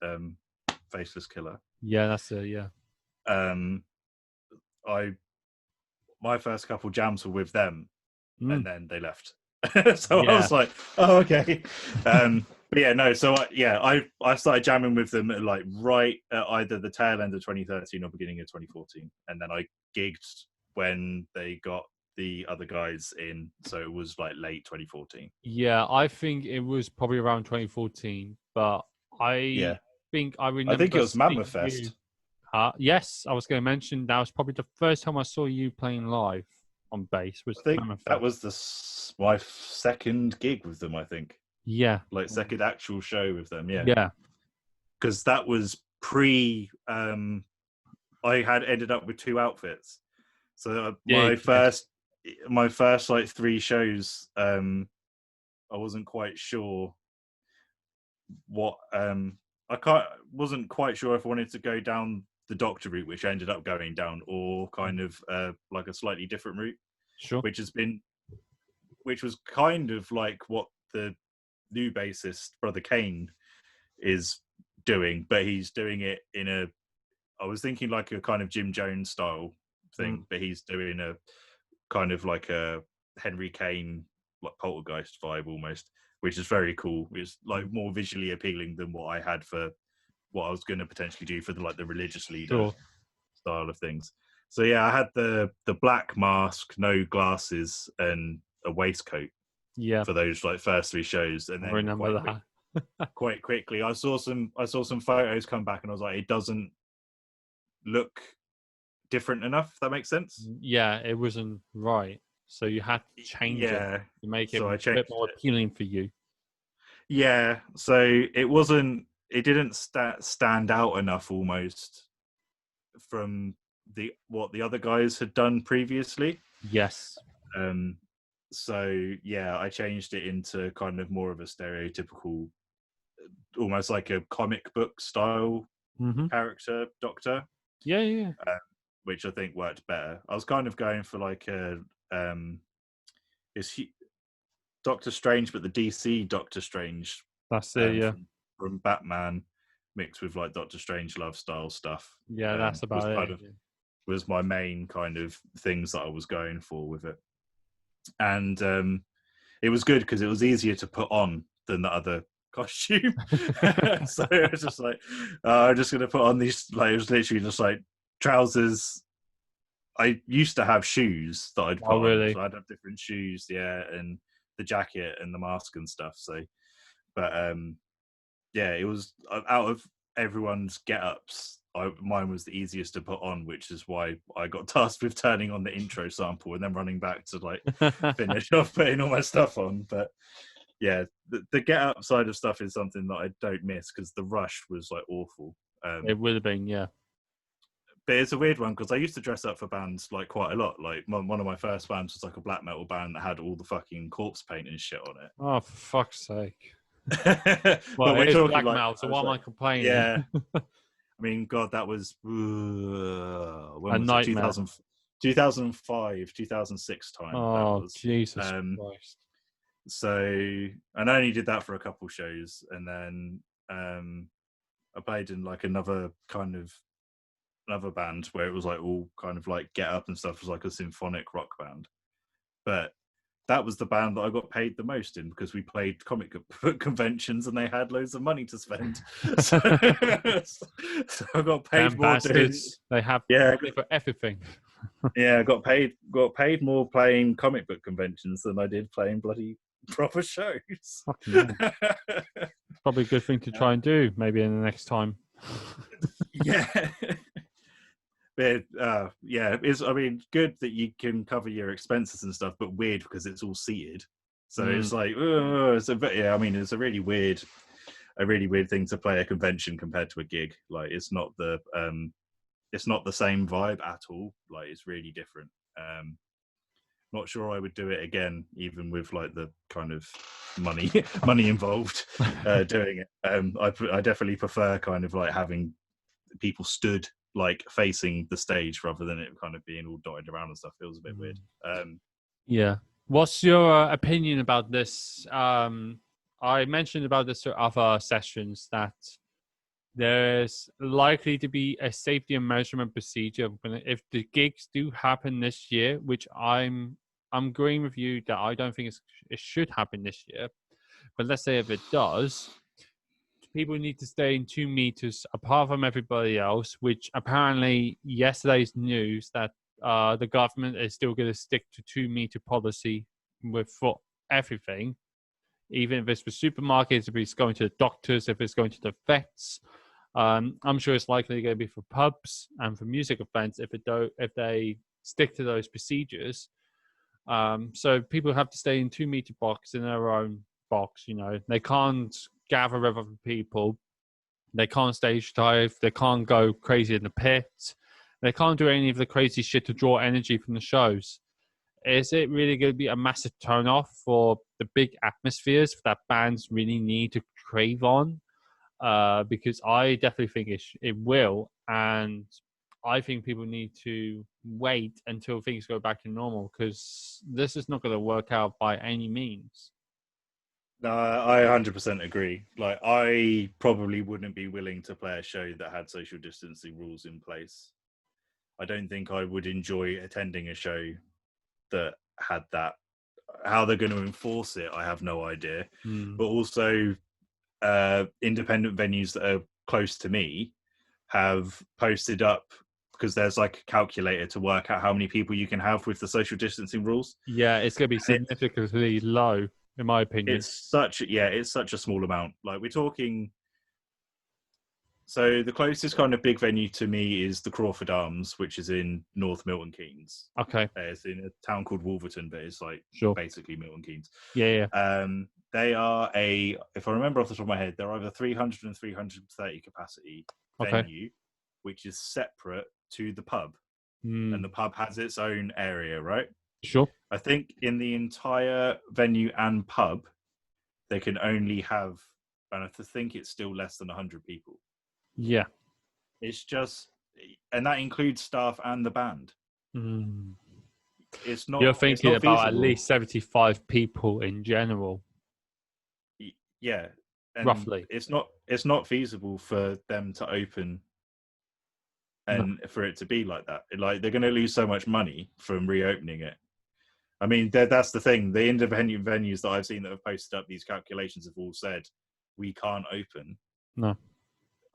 Speaker 2: Faceless Killer.
Speaker 1: Yeah, that's it. Yeah.
Speaker 2: My first couple jams were with them, and then they left. So
Speaker 1: Yeah.
Speaker 2: I was like, oh, okay. But yeah, no. So I started jamming with them at like right at either the tail end of 2013 or beginning of 2014, and then I gigged when they got the other guys in. So it was like late 2014.
Speaker 1: Yeah, I think it was probably around 2014, but I think I remember.
Speaker 2: I think it was Mammoth Fest.
Speaker 1: Yes, I was going to mention that was probably the first time I saw you playing live on bass. Was
Speaker 2: I think that was my second gig with them. I think.
Speaker 1: Yeah,
Speaker 2: like second actual show with them. Yeah,
Speaker 1: yeah,
Speaker 2: because that was pre. I had ended up with 2 outfits, so my first like 3 shows. I wasn't quite sure what wasn't quite sure if I wanted to go down the Doctor route, which I ended up going down, or kind of like a slightly different route.
Speaker 1: Sure.
Speaker 2: Which was kind of like what the new bassist Brother Kane is doing, but he's doing it in I was thinking like a kind of Jim Jones style thing, but he's doing a kind of like a Henry Kane, like Poltergeist vibe almost, which is very cool. It's like more visually appealing than what I had for what I was going to potentially do for the religious leader style of things. So yeah, I had the black mask, no glasses, and a waistcoat.
Speaker 1: Yeah,
Speaker 2: for those like first 3 shows, and then
Speaker 1: I remember that.
Speaker 2: quite quickly. I saw some photos come back, and I was like, it doesn't look different enough. If that makes sense.
Speaker 1: Yeah, it wasn't right. So you had to change it to make it
Speaker 2: So I
Speaker 1: a bit
Speaker 2: changed
Speaker 1: more
Speaker 2: it.
Speaker 1: appealing for you.
Speaker 2: Yeah, so it didn't stand out enough almost from what the other guys had done previously.
Speaker 1: Yes.
Speaker 2: So yeah, I changed it into kind of more of a stereotypical, almost like a comic book style character doctor.
Speaker 1: Yeah.
Speaker 2: Which I think worked better. I was kind of going for like a Doctor Strange, but the DC Doctor Strange
Speaker 1: That's it. Yeah.
Speaker 2: from Batman, mixed with like Doctor Strange love style stuff.
Speaker 1: Yeah, that's about it.
Speaker 2: Was my main kind of things that I was going for with it, and it was good because it was easier to put on than the other costume. So it was just like, I'm just gonna put on these. Like, it was literally just like trousers. I used to have shoes that I'd put on, so I'd have different shoes, and the jacket and the mask and stuff. So, but yeah, it was out of everyone's get-ups, mine was the easiest to put on, which is why I got tasked with turning on the intro sample and then running back to like finish off putting all my stuff on. But yeah, the get-up side of stuff is something that I don't miss because the rush was like awful.
Speaker 1: It would have been, yeah.
Speaker 2: But it's a weird one because I used to dress up for bands like quite a lot. Like one of my first bands was like a black metal band that had all the fucking corpse paint and shit on it.
Speaker 1: Oh, for fuck's sake!
Speaker 2: But
Speaker 1: we're talking black metal, so why am I complaining?
Speaker 2: Yeah, I mean, God, that was when was
Speaker 1: nightmare.
Speaker 2: It? 2005, 2006 time.
Speaker 1: Oh, Jesus Christ!
Speaker 2: So, and I only did that for a couple shows, and then I played in like another band where it was like all kind of like get up and stuff. It was like a symphonic rock band, but that was the band that I got paid the most in because we played comic book conventions and they had loads of money to spend. So I got paid more.
Speaker 1: They have money for everything.
Speaker 2: Yeah, I got paid more playing comic book conventions than I did playing bloody proper shows.
Speaker 1: Probably a good thing to try and do maybe in the next time.
Speaker 2: Yeah. But it's, I mean, good that you can cover your expenses and stuff, but weird because it's all seated. So it's like, I mean, it's a really weird thing to play a convention compared to a gig. Like, it's not the same vibe at all. Like, it's really different. Not sure I would do it again, even with like the kind of money involved doing it. I definitely prefer kind of like having people stood like facing the stage rather than it kind of being all dotted around and stuff. Feels a bit weird.
Speaker 1: Yeah. What's your opinion about this? I mentioned about this to other sessions that there's likely to be a safety and measurement procedure if the gigs do happen this year, which I'm agreeing with you that I don't think it should happen this year. But let's say if it does, people need to stay in 2 meters apart from everybody else, which apparently yesterday's news that the government is still going to stick to 2 meter policy for everything, even if it's for supermarkets, if it's going to the doctors, if it's going to the vets. I'm sure it's likely going to be for pubs and for music events if they stick to those procedures. So people have to stay in 2 meter box in their own box. You know, they can't gather with other people. They can't stage dive. They can't go crazy in the pit. They can't do any of the crazy shit to draw energy from the shows. Is it really going to be a massive turn off for the big atmospheres that bands really need to crave on? Because I definitely think it will. And I think people need to wait until things go back to normal because this is not going to work out by any means.
Speaker 2: No, I 100% agree. Like, I probably wouldn't be willing to play a show that had social distancing rules in place. I don't think I would enjoy attending a show that had that. How they're going to enforce it, I have no idea. But also, independent venues that are close to me have posted up because there's like a calculator to work out how many people you can have with the social distancing rules.
Speaker 1: Yeah, it's going to be significantly low. in my opinion.
Speaker 2: It's such a small amount. Like we're talking. So the closest kind of big venue to me is the Crawford Arms, which is in North Milton Keynes.
Speaker 1: Okay.
Speaker 2: It's in a town called Wolverton, but it's like basically Milton Keynes.
Speaker 1: Yeah.
Speaker 2: They are if I remember off the top of my head, they're either 300 and 330 capacity venue, which is separate to the pub. And the pub has its own area, right?
Speaker 1: Sure.
Speaker 2: I think in the entire venue and pub, they can only have, and I think it's still less than 100 people.
Speaker 1: Yeah.
Speaker 2: It's just, and that includes staff and the band. It's not.
Speaker 1: You're thinking
Speaker 2: it's not
Speaker 1: about at least 75 people in general.
Speaker 2: Yeah. And
Speaker 1: roughly.
Speaker 2: It's not feasible for them to open and for it to be like that. Like they're going to lose so much money from reopening it. I mean, that's the thing. The independent venues that I've seen that have posted up these calculations have all said we can't open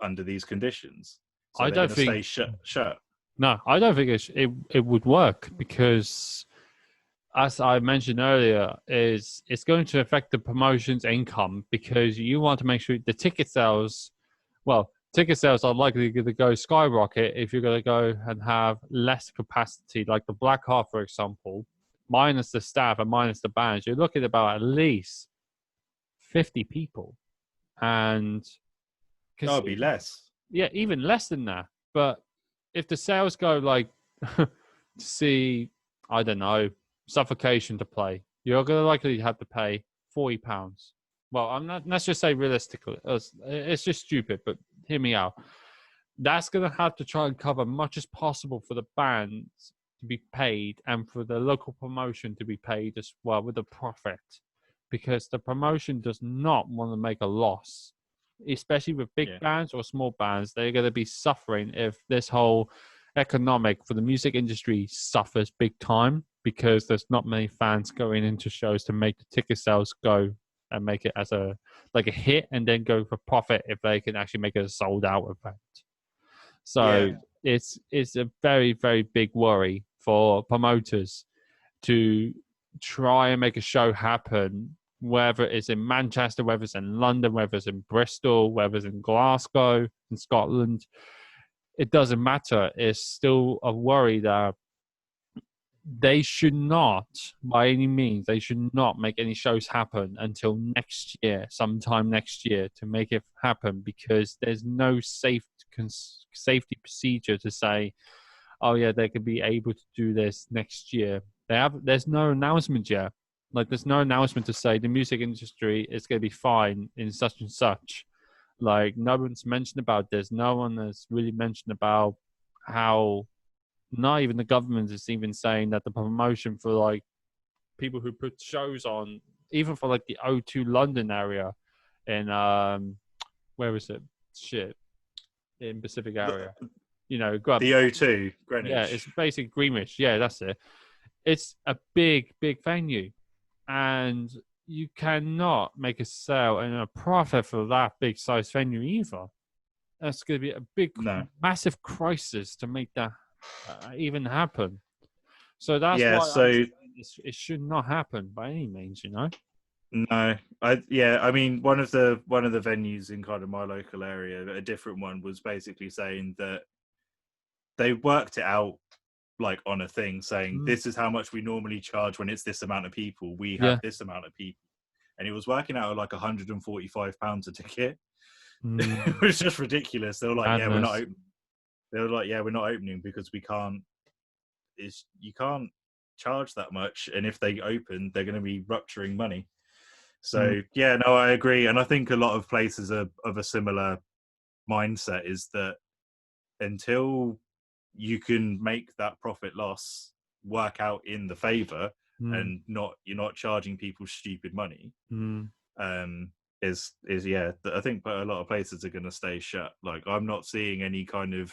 Speaker 2: under these conditions. So
Speaker 1: I don't think
Speaker 2: stay shut.
Speaker 1: No, I don't think it would work because, as I mentioned earlier, it's going to affect the promotion's income because you want to make sure the ticket sales. Well, ticket sales are likely to go skyrocket if you're going to go and have less capacity, like the Black Heart, for example, minus the staff and minus the bands. You're looking at about at least 50 people, and
Speaker 2: it'll be less.
Speaker 1: Yeah, even less than that. But if the sales go like to see, I don't know, Suffocation to play, you're going to likely have to pay £40. Well, I'm not. Let's just say realistically, it's just stupid. But hear me out. That's going to have to try and cover much as possible for the bands to be paid and for the local promotion to be paid as well with a profit, because the promotion does not want to make a loss, especially with big bands or small bands. They're going to be suffering if this whole economic for the music industry suffers big time, because there's not many fans going into shows to make the ticket sales go and make it as a hit and then go for profit if they can actually make it a sold out event. So it's a very, very big worry for promoters to try and make a show happen, whether it's in Manchester, whether it's in London, whether it's in Bristol, whether it's in Glasgow, in Scotland. It doesn't matter. It's still a worry that they should not, by any means, they should not make any shows happen until next year, sometime next year, to make it happen, because there's no safety procedure to say, oh yeah, they could be able to do this next year. There's no announcement yet. Like, there's no announcement to say the music industry is going to be fine in such and such. Like, no one's mentioned about this. No one has really mentioned about how, not even the government is even saying that the promotion for, like, people who put shows on, even for, like, the O2 London area in, where is it? In Pacific area. You know, go up.
Speaker 2: The O2, Greenwich.
Speaker 1: Yeah, it's basically Greenwich. Yeah, that's it. It's a big, big venue. And you cannot make a sale and a profit for that big size venue either. That's going to be a big, massive crisis to make that even happen. So that's why it should not happen by any means, you know?
Speaker 2: No, I mean, one of the venues in kind of my local area, a different one, was basically saying that they worked it out, like, on a thing saying this is how much we normally charge when it's this amount of people. We have this amount of people, and it was working out at like £145 a ticket. It was just ridiculous. They were like, "Yeah, we're not open." They were like, "Yeah, we're not opening because we can't. You can't charge that much, and if they open, they're going to be rupturing money." So yeah, no, I agree, and I think a lot of places are of a similar mindset. Is that until you can make that profit loss work out in the favor and you're not charging people stupid money, I think a lot of places are going to stay shut. Like, I'm not seeing any kind of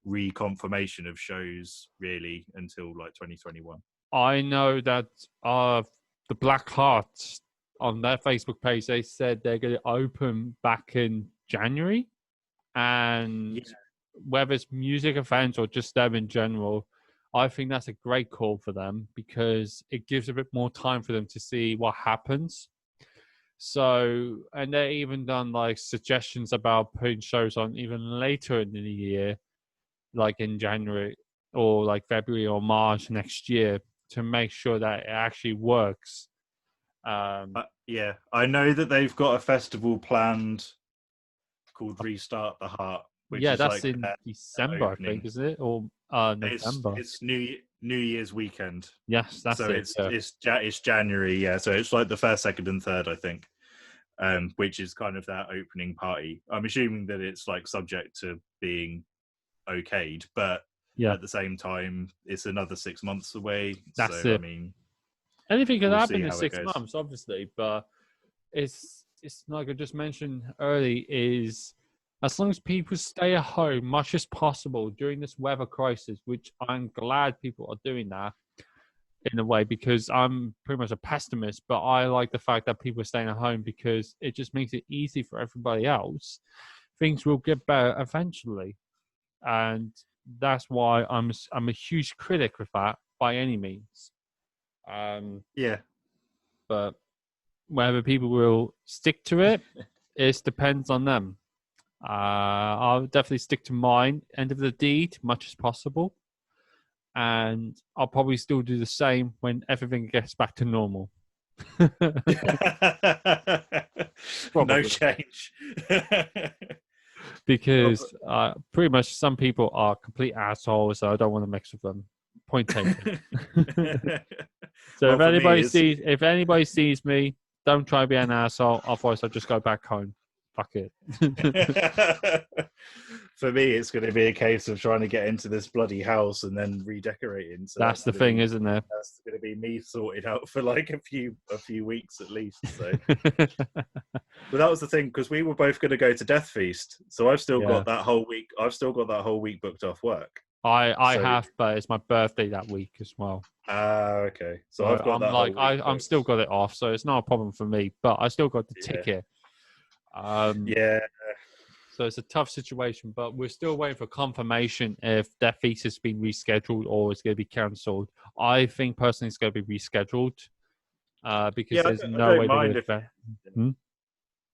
Speaker 2: reconfirmation of shows really until like 2021.
Speaker 1: I know that the Black Heart on their Facebook page, they said they're going to open back in January, and whether it's music events or just them in general, I think that's a great call for them, because it gives a bit more time for them to see what happens So, and they even done like suggestions about putting shows on even later in the year, like in January or like February or March next year, to make sure that it actually works.
Speaker 2: Yeah, I know that they've got a festival planned called Restart the Heart, which
Speaker 1: yeah,
Speaker 2: is
Speaker 1: that's
Speaker 2: like
Speaker 1: in
Speaker 2: their
Speaker 1: December, I think,
Speaker 2: opening.
Speaker 1: is it? Or November?
Speaker 2: It's New Year's weekend.
Speaker 1: Yes, that's
Speaker 2: So
Speaker 1: it. Yeah.
Speaker 2: it's January, yeah. So it's like the first, second, and third, I think, which is kind of that opening party. I'm assuming that it's like subject to being okayed, but
Speaker 1: Yeah,
Speaker 2: at the same time, it's another 6 months away.
Speaker 1: that's
Speaker 2: So I
Speaker 1: it.
Speaker 2: mean,
Speaker 1: Anything can
Speaker 2: we'll see
Speaker 1: happen in
Speaker 2: how it
Speaker 1: six
Speaker 2: goes.
Speaker 1: months, obviously, but it's like I just mentioned early, is as long as people stay at home much as possible during this weather crisis, which I'm glad people are doing that in a way, because I'm pretty much a pessimist, but I like the fact that people are staying at home because it just makes it easy for everybody else. Things will get better eventually, and that's why I'm a huge critic with that by any means.
Speaker 2: Yeah.
Speaker 1: But whether people will stick to it, it depends on them. I'll definitely stick to mine, end of the deed, much as possible. And I'll probably still do the same when everything gets back to normal.
Speaker 2: No
Speaker 1: Probably.
Speaker 2: change.
Speaker 1: Because pretty much some people are complete assholes, so I don't want to mix with them. Point taken. So
Speaker 2: Well,
Speaker 1: if anybody sees me, don't try to be an asshole. Otherwise, I'll just go back home. Fuck it.
Speaker 2: for me, it's going to be a case of trying to get into this bloody house and then redecorating. So
Speaker 1: That's the thing, isn't it?
Speaker 2: That's going to be me sorted out for like a few weeks at least. So, but that was the thing, because we were both going to go to Death Feast, so I've still got that whole week. I've still got that whole week booked off work.
Speaker 1: I have, but it's my birthday that week as well.
Speaker 2: Okay. So I've got
Speaker 1: I'm like I'm still got it off, so it's not a problem for me. But I still got the ticket.
Speaker 2: Yeah.
Speaker 1: So it's a tough situation, but we're still waiting for confirmation if Death Feast has been rescheduled or is going to be cancelled. I think personally it's going to be rescheduled because there's no way they're going to.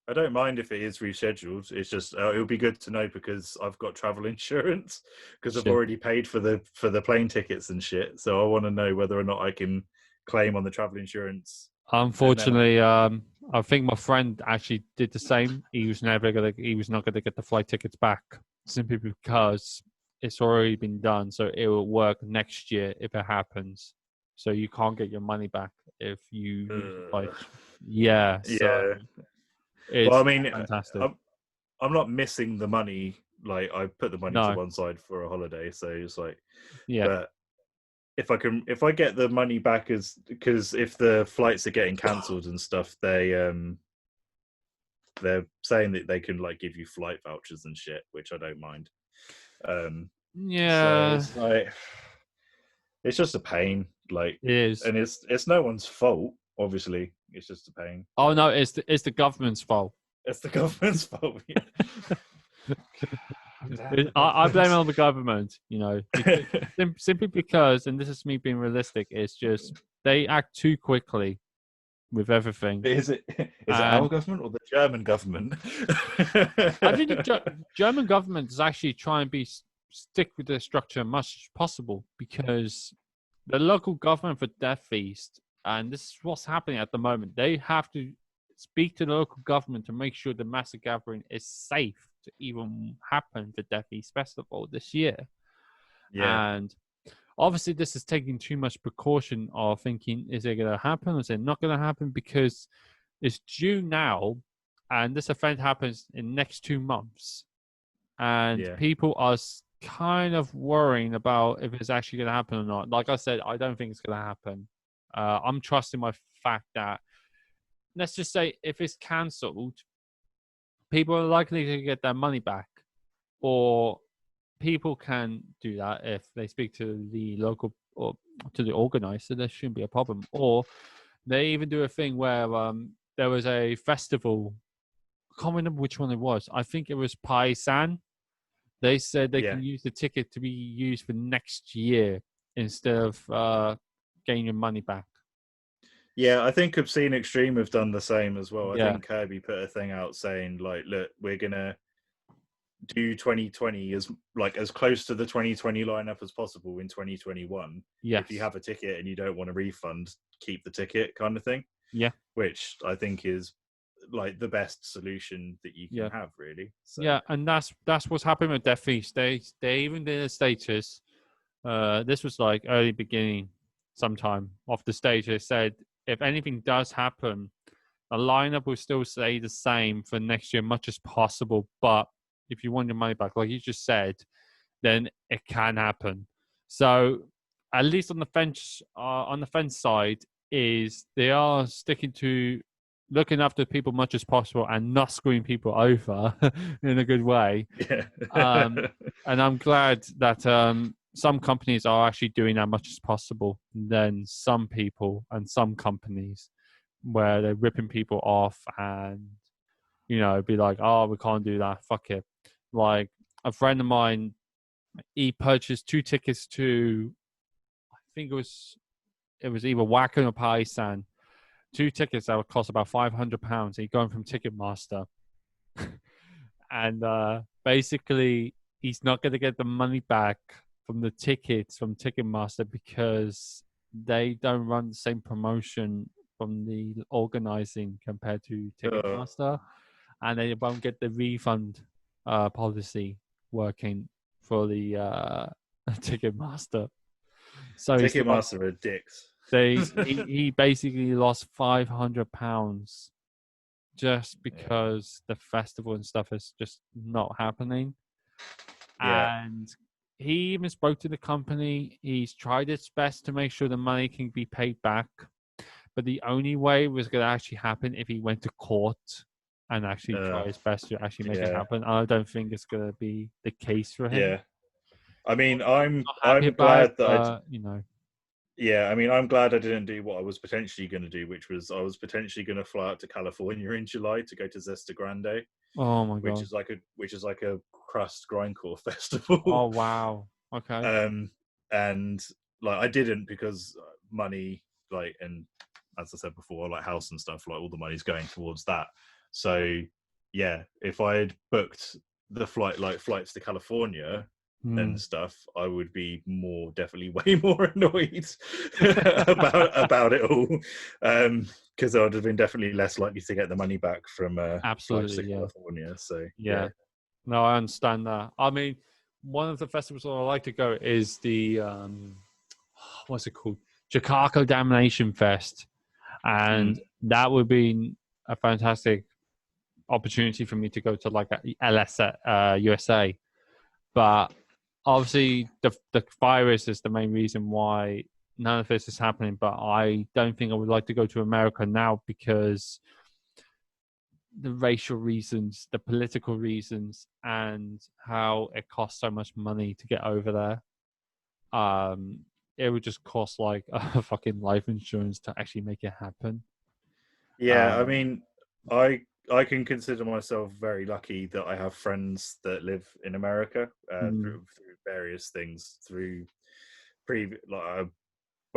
Speaker 2: I don't mind if it is rescheduled. It's just it'll be good to know, because I've got travel insurance, because I've already paid for the plane tickets and shit. So I want to know whether or not I can claim on the travel insurance.
Speaker 1: Unfortunately, I think my friend actually did the same. He was not gonna get the flight tickets back, simply because it's already been done. So it will work next year if it happens. So you can't get your money back if you use the flight. Yeah. So
Speaker 2: well, I mean,
Speaker 1: fantastic.
Speaker 2: I'm not missing the money. Like, I put the money to one side for a holiday, so it's like,
Speaker 1: yeah.
Speaker 2: But if I get the money back, because if the flights are getting cancelled and stuff, they're saying that they can like give you flight vouchers and shit, which I don't mind.
Speaker 1: Yeah.
Speaker 2: So it's like, it's just a pain. Like,
Speaker 1: it is,
Speaker 2: and it's no one's fault. Obviously, it's just a pain.
Speaker 1: Oh no, it's the government's fault.
Speaker 2: It's the government's fault.
Speaker 1: I blame it on the government, because, simply because, and this is me being realistic, it's just they act too quickly with everything.
Speaker 2: Is it our government or the German government?
Speaker 1: I think the German government is actually trying to stick with the structure as much as possible, because the local government for Death Feast, and this is what's happening at the moment, they have to speak to the local government to make sure the massive gathering is safe to even happen for Death Feast Festival this year.
Speaker 2: Yeah.
Speaker 1: And obviously this is taking too much precaution of thinking, is it going to happen or is it not going to happen? Because it's June now, and this event happens in next 2 months. And people are kind of worrying about if it's actually going to happen or not. Like I said, I don't think it's going to happen. I'm trusting my fact that, let's just say, if it's cancelled, people are likely to get their money back, or people can do that if they speak to the local or to the organizer. There shouldn't be a problem. Or they even do a thing where there was a festival. I can't remember which one it was. I think it was Paisan. They said they can use the ticket to be used for next year instead of getting your money back.
Speaker 2: Yeah, I think Obscene Extreme have done the same as well. I
Speaker 1: Yeah.
Speaker 2: think Kirby put a thing out saying like, look, we're gonna do 2020 as close to the 2020 lineup as possible in 2021.
Speaker 1: Yes.
Speaker 2: If you have a ticket and you don't want a refund, keep the ticket, kind of thing.
Speaker 1: Yeah.
Speaker 2: Which I think is like the best solution that you can have, really. So.
Speaker 1: Yeah, and that's what's happening with Death Feast. They even did a status. This was like early beginning, sometime off the stage. They said if anything does happen, the lineup will still stay the same for next year, much as possible. But if you want your money back, like you just said, then it can happen. So at least on the fence side, is they are sticking to looking after people much as possible and not screwing people over in a good way.
Speaker 2: Yeah.
Speaker 1: And I'm glad that some companies are actually doing that much as possible than some people and some companies where they're ripping people off and, be like, oh, we can't do that. Fuck it. Like a friend of mine, he purchased 2 tickets to, I think it was either Wacken or Paisan. 2 tickets that would cost about £500. He going from Ticketmaster, and basically he's not going to get the money back from the tickets from Ticketmaster because they don't run the same promotion from the organizing compared to Ticketmaster, and they won't get the refund policy working for the Ticketmaster. So
Speaker 2: Ticketmaster are dicks.
Speaker 1: he basically lost £500 just because the festival and stuff is just not happening. Yeah. And he even spoke to the company. He's tried his best to make sure the money can be paid back. But the only way it was going to actually happen if he went to court and actually try his best to actually make it happen. I don't think it's going to be the case for him.
Speaker 2: Yeah. I mean, I'm glad that Yeah, I mean, I'm glad I didn't do what I was potentially going to do, which was I was potentially going to fly out to California in July to go to Zesta Grande.
Speaker 1: Oh my god!
Speaker 2: Which is like a crust grindcore festival.
Speaker 1: Oh wow! Okay.
Speaker 2: And like I didn't because money, like, and as I said before, like house and stuff, like all the money's going towards that. So yeah, if I had booked the flights to California and stuff, I would be definitely way more annoyed about it all, because I would have been definitely less likely to get the money back from flights to California. So
Speaker 1: yeah, no, I understand that. I mean, one of the festivals I like to go is the what's it called, Chicago Damnation Fest, and that would be a fantastic opportunity for me to go to like LS USA, but obviously, the virus is the main reason why none of this is happening. But I don't think I would like to go to America now because the racial reasons, the political reasons, and how it costs so much money to get over there. It would just cost like a fucking life insurance to actually make it happen.
Speaker 2: Yeah, I mean, I can consider myself very lucky that I have friends that live in America through various things. When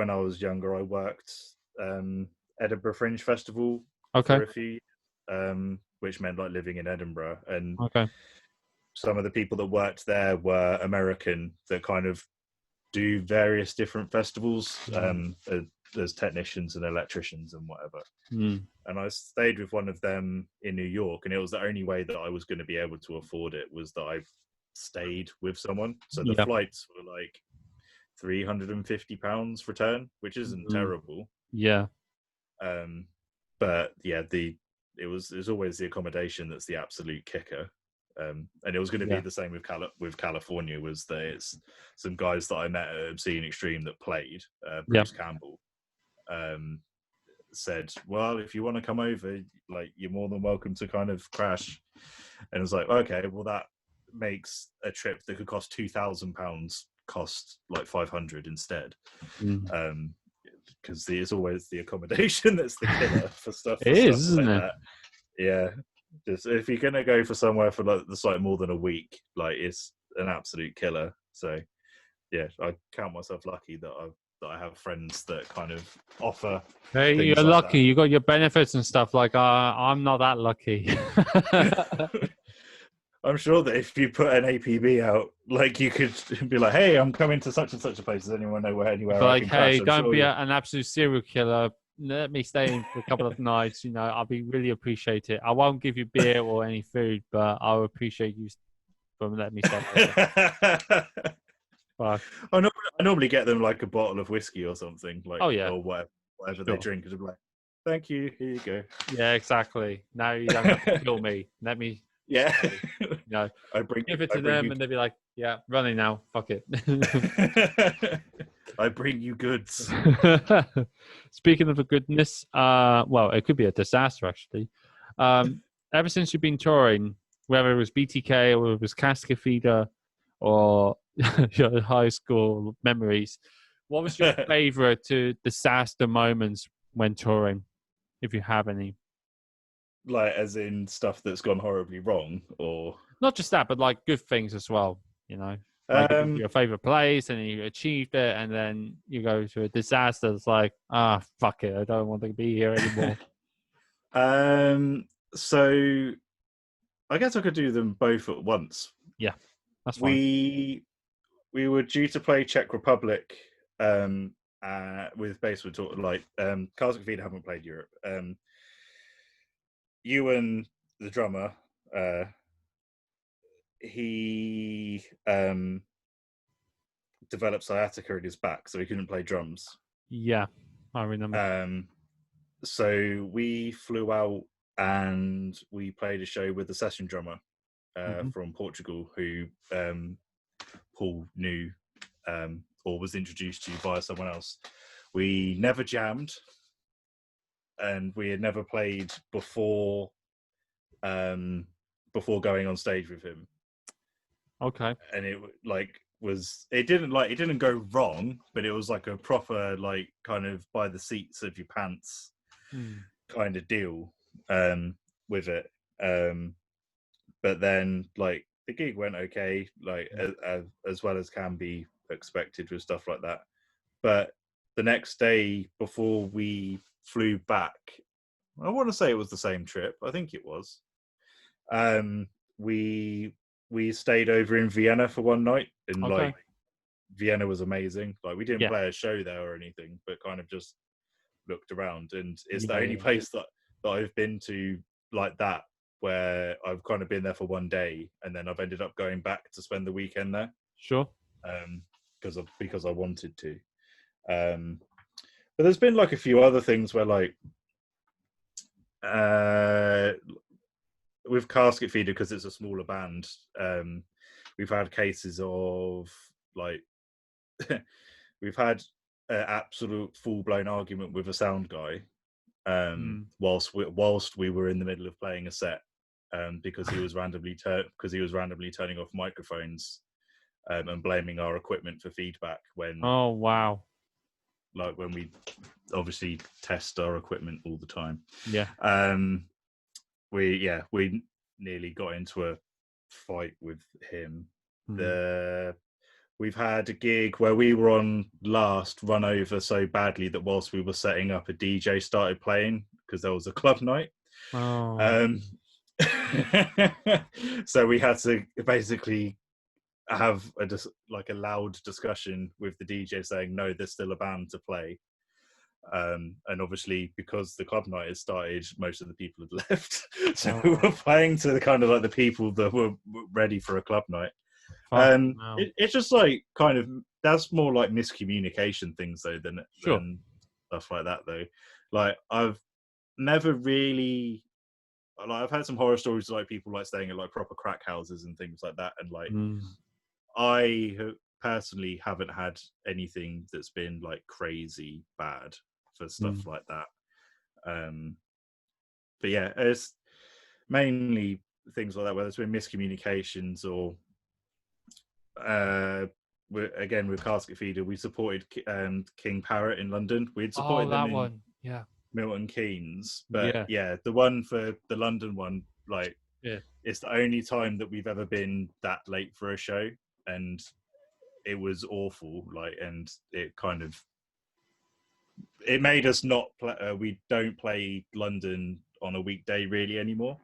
Speaker 2: I was younger, I worked Edinburgh Fringe Festival for a few, which meant like living in Edinburgh. And some of the people that worked there were American that kind of do various different festivals as technicians and electricians and whatever. And I stayed with one of them in New York, and it was the only way that I was going to be able to afford it was that I stayed with someone. So the flights were like £350 return, which isn't terrible.
Speaker 1: Yeah.
Speaker 2: But yeah, there's always the accommodation that's the absolute kicker. And it was going to be the same with California, was that it's some guys that I met at Obscene Extreme that played, Bruce Campbell, said, well, if you want to come over, like, you're more than welcome to kind of crash. And it was like, okay, well, that makes a trip that could cost £2,000 cost like 500 instead. Because it's always the accommodation that's the killer for stuff.
Speaker 1: It is, isn't it?
Speaker 2: That. Yeah. Just if you're gonna go for somewhere for like more than a week, like, it's an absolute killer. So yeah, I count myself lucky that that I have friends that kind of offer.
Speaker 1: Hey, you're
Speaker 2: like
Speaker 1: lucky.
Speaker 2: That.
Speaker 1: You got your benefits and stuff. Like, I'm not that lucky.
Speaker 2: I'm sure that if you put an APB out, like you could be like, "Hey, I'm coming to such and such a place. Does anyone know anywhere I can crash?"
Speaker 1: Hey, don't
Speaker 2: sure
Speaker 1: be an absolute serial killer. Let me stay in for a couple of nights. I'll be really appreciate it. I won't give you beer or any food, but I'll appreciate you for letting me stay.
Speaker 2: I normally get them like a bottle of whiskey or something, like or whatever they drink. And I'm like, "Thank you. Here you go."
Speaker 1: Yeah, exactly. Now you don't have to kill me. Let me.
Speaker 2: Yeah.
Speaker 1: Give it to them, and they'll be like, "Yeah, running now. Fuck it."
Speaker 2: I bring you goods.
Speaker 1: Speaking of the goodness, well, it could be a disaster actually. Ever since you've been touring, whether it was BTK or it was Casketfeeder or your high school memories, what was your favorite disaster moments when touring, if you have any?
Speaker 2: Like, as in stuff that's gone horribly wrong, or
Speaker 1: not just that, but like good things as well. Like your favorite place, and you achieved it, and then you go to a disaster. It's like, fuck it, I don't want to be here anymore.
Speaker 2: So I guess I could do them both at once.
Speaker 1: Yeah, that's fine.
Speaker 2: We were due to play Czech Republic with Basewood, like Casketfeeder haven't played Europe. Ewan, the drummer, he developed sciatica in his back, so he couldn't play drums.
Speaker 1: Yeah, I remember.
Speaker 2: So we flew out and we played a show with the session drummer from Portugal, who Paul knew or was introduced to via someone else. We never jammed, and we had never played before going on stage with him.
Speaker 1: Okay.
Speaker 2: And it didn't go wrong, but it was like a proper, like, kind of by the seats of your pants kind of deal with it. But then, like, the gig went okay, like as well as can be expected with stuff like that. But the next day, before we flew back, I want to say it was the same trip. I think it was. We stayed over in Vienna for one night, and like Vienna was amazing. Like, we didn't play a show there or anything, but kind of just looked around. And it's the only place that I've been to like that, where I've kind of been there for one day, and then I've ended up going back to spend the weekend there.
Speaker 1: Sure.
Speaker 2: Because I wanted to. But there's been like a few other things where, like, with Casketfeeder, because it's a smaller band, we've had cases of, like, we've had an absolute full-blown argument with a sound guy whilst we were in the middle of playing a set, because he was randomly turning off microphones and blaming our equipment for feedback when when we obviously test our equipment all the time. We nearly got into a fight with him. We've had a gig where we were on last, run over so badly that whilst we were setting up, a DJ started playing because there was a club night. So we had to basically have a loud discussion with the DJ saying, no, there's still a band to play. And obviously, because the club night had started, most of the people had left. So we were playing to the kind of like the people that were ready for a club night. It's just like, kind of, that's more like miscommunication things though than stuff like that though. Like, I've never really, like, I've had some horror stories, like people like staying at like proper crack houses and things like that, and like I personally haven't had anything that's been like crazy bad for stuff like that. But yeah, it's mainly things like that, whether it's been miscommunications or again with Casketfeeder, we supported King Parrot in London. We'd supported them in Milton Keynes, but the one for the London one, like, it's the only time that we've ever been that late for a show, and it was awful. Like, and it kind of it made us not play, we don't play London on a weekday really anymore,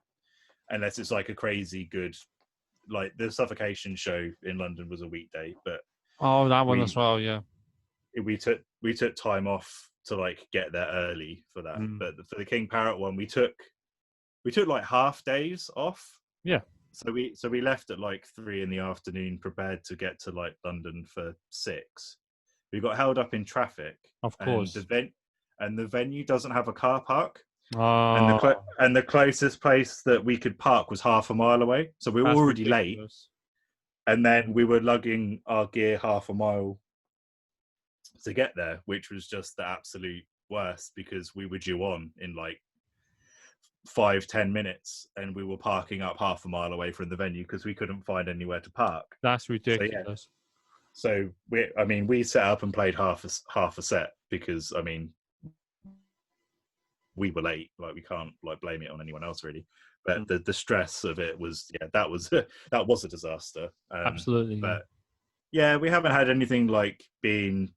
Speaker 2: unless it's like a crazy good, like the Suffocation show in London was a weekday, but
Speaker 1: that one as well, yeah.
Speaker 2: We took time off to like get there early for that. But for the King Parrot one, we took like half days off.
Speaker 1: Yeah.
Speaker 2: So we left at like 3 p.m, prepared to get to like London for 6. We got held up in traffic.
Speaker 1: Of course.
Speaker 2: And the venue doesn't have a car park.
Speaker 1: Oh.
Speaker 2: And the closest place that we could park was half a mile away. So we were already late. And then we were lugging our gear half a mile to get there, which was just the absolute worst, because we were due on in like 5-10 minutes, and we were parking up half a mile away from the venue because we couldn't find anywhere to park.
Speaker 1: That's ridiculous.
Speaker 2: So we set up and played half a set because we were late. Like, we can't like blame it on anyone else really. But the stress of it was that was a disaster.
Speaker 1: Absolutely.
Speaker 2: But yeah, we haven't had anything like being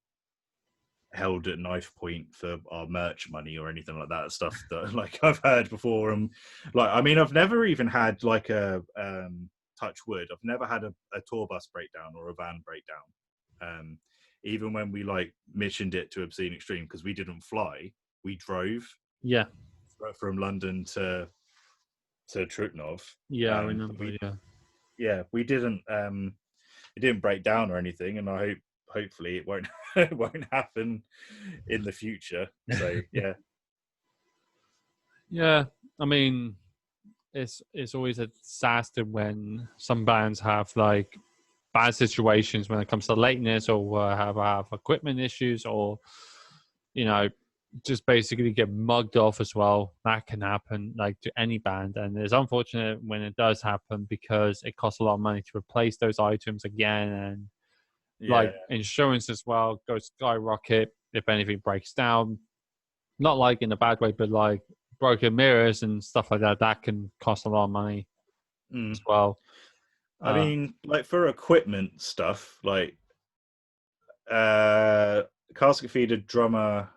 Speaker 2: held at knife point for our merch money or anything like that stuff that like I've heard before. And like, I've never even had like a touch wood, I've never had a tour bus breakdown or a van breakdown. Even when we like missioned it to Obscene Extreme, because we didn't fly, we drove from London to Trutnov.
Speaker 1: I remember.
Speaker 2: We didn't it didn't break down or anything, and hopefully it won't it won't happen in the future. So
Speaker 1: it's always a disaster when some bands have like bad situations when it comes to lateness, or have equipment issues, or just basically get mugged off as well. That can happen like to any band, and it's unfortunate when it does happen because it costs a lot of money to replace those items again, and like insurance as well goes skyrocket if anything breaks down. Not like in a bad way, but like broken mirrors and stuff like that can cost a lot of money as well.
Speaker 2: Like for equipment stuff, like Casketfeeder drummer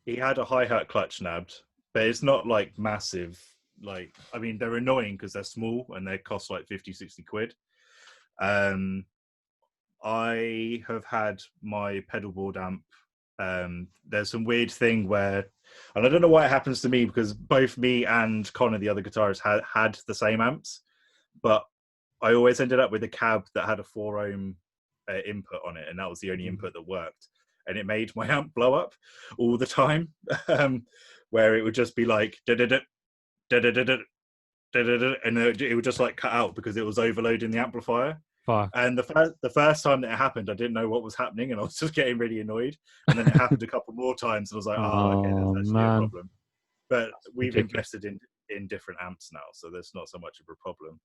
Speaker 2: he had a hi-hat clutch nabbed, but it's not like massive. Like, they're annoying because they're small and they cost like 50-60 quid. I have had my pedal board amp. There's some weird thing where, and I don't know why it happens to me, because both me and Connor, the other guitarist, had the same amps, but I always ended up with a cab that had a 4 ohm input on it, and that was the only input that worked, and it made my amp blow up all the time, where it would just be like da-da-da, da-da-da-da, da-da-da, and it would just like cut out because it was overloading the amplifier. And the first time that it happened, I didn't know what was happening, and I was just getting really annoyed. And then it happened a couple more times, and I was like, okay, that's actually a problem. But we've invested in different amps now, so there's not so much of a problem.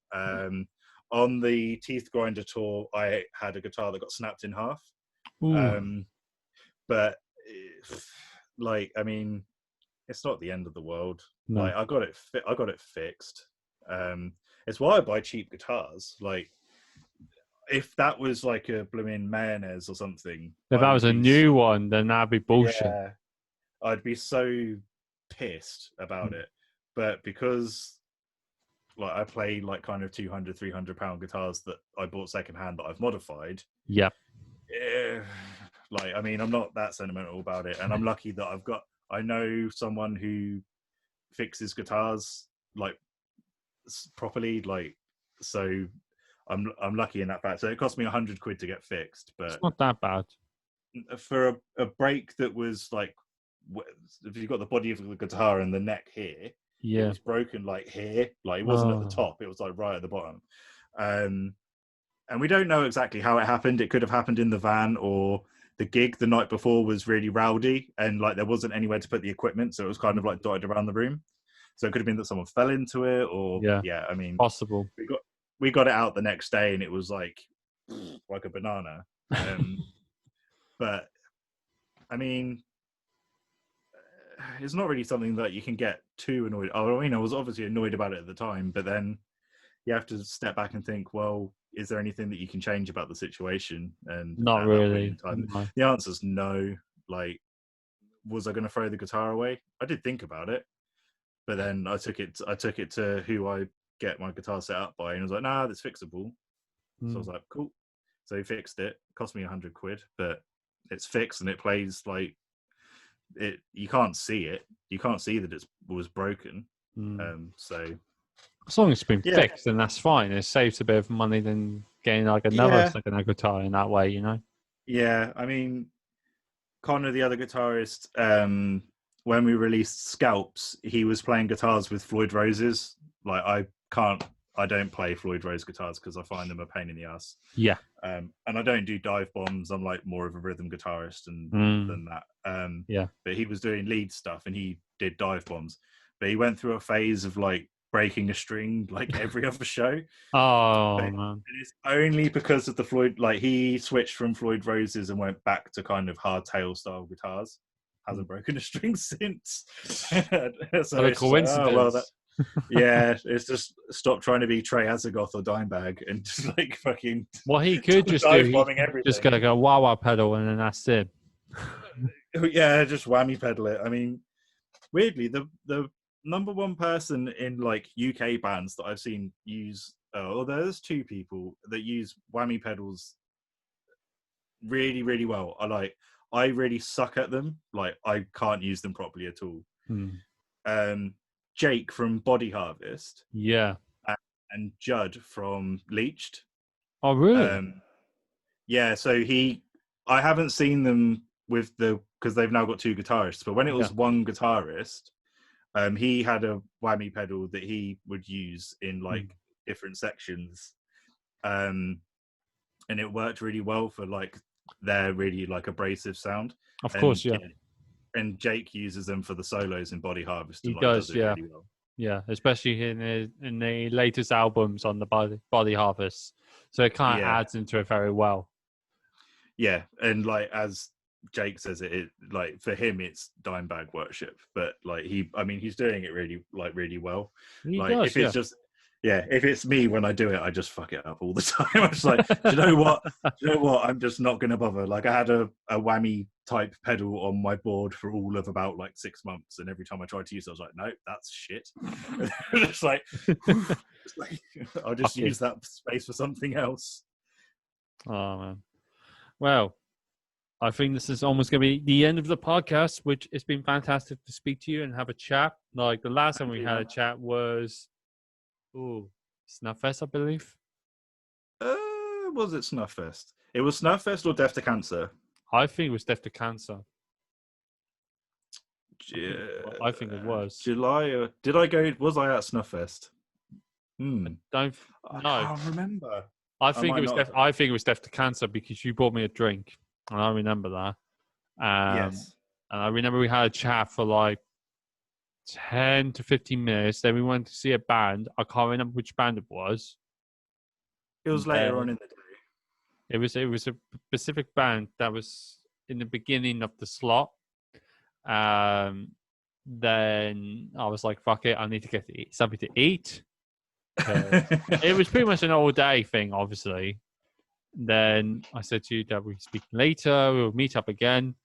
Speaker 2: On the Teeth Grinder tour, I had a guitar that got snapped in half. But like, it's not the end of the world. No. Like, I got it fixed. It's why I buy cheap guitars. Like, if that was like a blooming mayonnaise or something,
Speaker 1: if that was a new one, then that'd be bullshit.
Speaker 2: Yeah, I'd be so pissed about it. But because like I play like kind of 200-300 pound guitars that I bought secondhand that I've modified. Like, I'm not that sentimental about it, and I'm lucky that I know someone who fixes guitars like properly, like, so I'm lucky in that fact. So it cost me 100 quid to get fixed, but
Speaker 1: it's not that bad
Speaker 2: for a break that was like, if you've got the body of the guitar and the neck here, it was broken like here, like it wasn't at the top, it was like right at the bottom. And we don't know exactly how it happened. It could have happened in the van, or the gig the night before was really rowdy and like there wasn't anywhere to put the equipment, so it was kind of like dotted around the room. So it could have been that someone fell into it, or
Speaker 1: possible.
Speaker 2: We got it out the next day, and it was like a banana. But it's not really something that you can get too annoyed. I was obviously annoyed about it at the time, but then you have to step back and think, well, is there anything that you can change about the situation? And
Speaker 1: not
Speaker 2: at
Speaker 1: really.
Speaker 2: that point in time,
Speaker 1: No.
Speaker 2: the answer's no. Like, was I going to throw the guitar away? I did think about it, but then I took it to who I get my guitar set up by, and I was like, nah, that's fixable. So I was like, cool. So he fixed it. Cost me £100, but it's fixed and it plays like it. You can't see it. You can't see that it was broken. So
Speaker 1: as long as it's been fixed, then that's fine. It saves a bit of money than getting like another second-hand guitar in that way, you know.
Speaker 2: Yeah, I mean, Connor, the other guitarist, when we released Scalps, he was playing guitars with Floyd Roses. Like, I don't play Floyd Rose guitars because I find them a pain in the ass.
Speaker 1: Yeah.
Speaker 2: And I don't do dive bombs. I'm like more of a rhythm guitarist than that.
Speaker 1: Yeah.
Speaker 2: But he was doing lead stuff and he did dive bombs. But he went through a phase of like breaking a string like every other show.
Speaker 1: Oh, man.
Speaker 2: It's only because of the Floyd, like he switched from Floyd Roses and went back to kind of hardtail style guitars. Hasn't broken a string since. So
Speaker 1: what a coincidence.
Speaker 2: Like, oh, well, yeah, it's just stop trying to be Trey Azagoth or Dimebag and just like fucking.
Speaker 1: What he could just do, just gonna go wah-wah pedal and then that's it.
Speaker 2: Yeah, just whammy pedal it. I mean, weirdly, the number one person in like UK bands that I've seen use, there's two people that use whammy pedals really, really well. I really suck at them. Like, I can't use them properly at all. Jake from Body Harvest.
Speaker 1: Yeah.
Speaker 2: And Judd from Leached.
Speaker 1: Oh, really?
Speaker 2: Yeah, so I haven't seen them because they've now got two guitarists, but when it was one guitarist, he had a whammy pedal that he would use in like different sections. And it worked really well for like their really like abrasive sound.
Speaker 1: Of course, yeah.
Speaker 2: And Jake uses them for the solos in Body Harvest.
Speaker 1: He does, yeah. Really well. Yeah, especially in the latest albums on the Body Harvest. So it kind of adds into it very well. Yeah,
Speaker 2: and like as Jake says it like for him it's Dimebag worship, but like he's doing it really well.
Speaker 1: He
Speaker 2: like
Speaker 1: does,
Speaker 2: if it's just if it's me when I do it, I just fuck it up all the time. I'm just like, do you know what? I'm just not going to bother. Like I had a whammy type pedal on my board for all of about like 6 months. And every time I tried to use it, I was like, no, that's shit. It's like, I'll just use that space for something else.
Speaker 1: Oh, man. Well, I think this is almost going to be the end of the podcast, which it's been fantastic to speak to you and have a chat. Like the last time we had a chat was... Snuffest, I believe.
Speaker 2: Was it Snuffest? It was Snuffest or Death to Cancer?
Speaker 1: I think it was Death to Cancer.
Speaker 2: I
Speaker 1: think it was.
Speaker 2: July. Did I go? Was I at Snuffest?
Speaker 1: I
Speaker 2: can't remember.
Speaker 1: I think it was Death to Cancer because you bought me a drink, and I remember that.
Speaker 2: Yes.
Speaker 1: And I remember we had a chat for like 10 to 15 minutes. Then we went to see a band. I can't remember which band it was.
Speaker 2: It was later on in the day.
Speaker 1: It was a specific band that was in the beginning of the slot. Then I was like, fuck it, I need to get something to eat. It was pretty much an all day thing, obviously. Then I said to you that we'll speak later, we'll meet up again.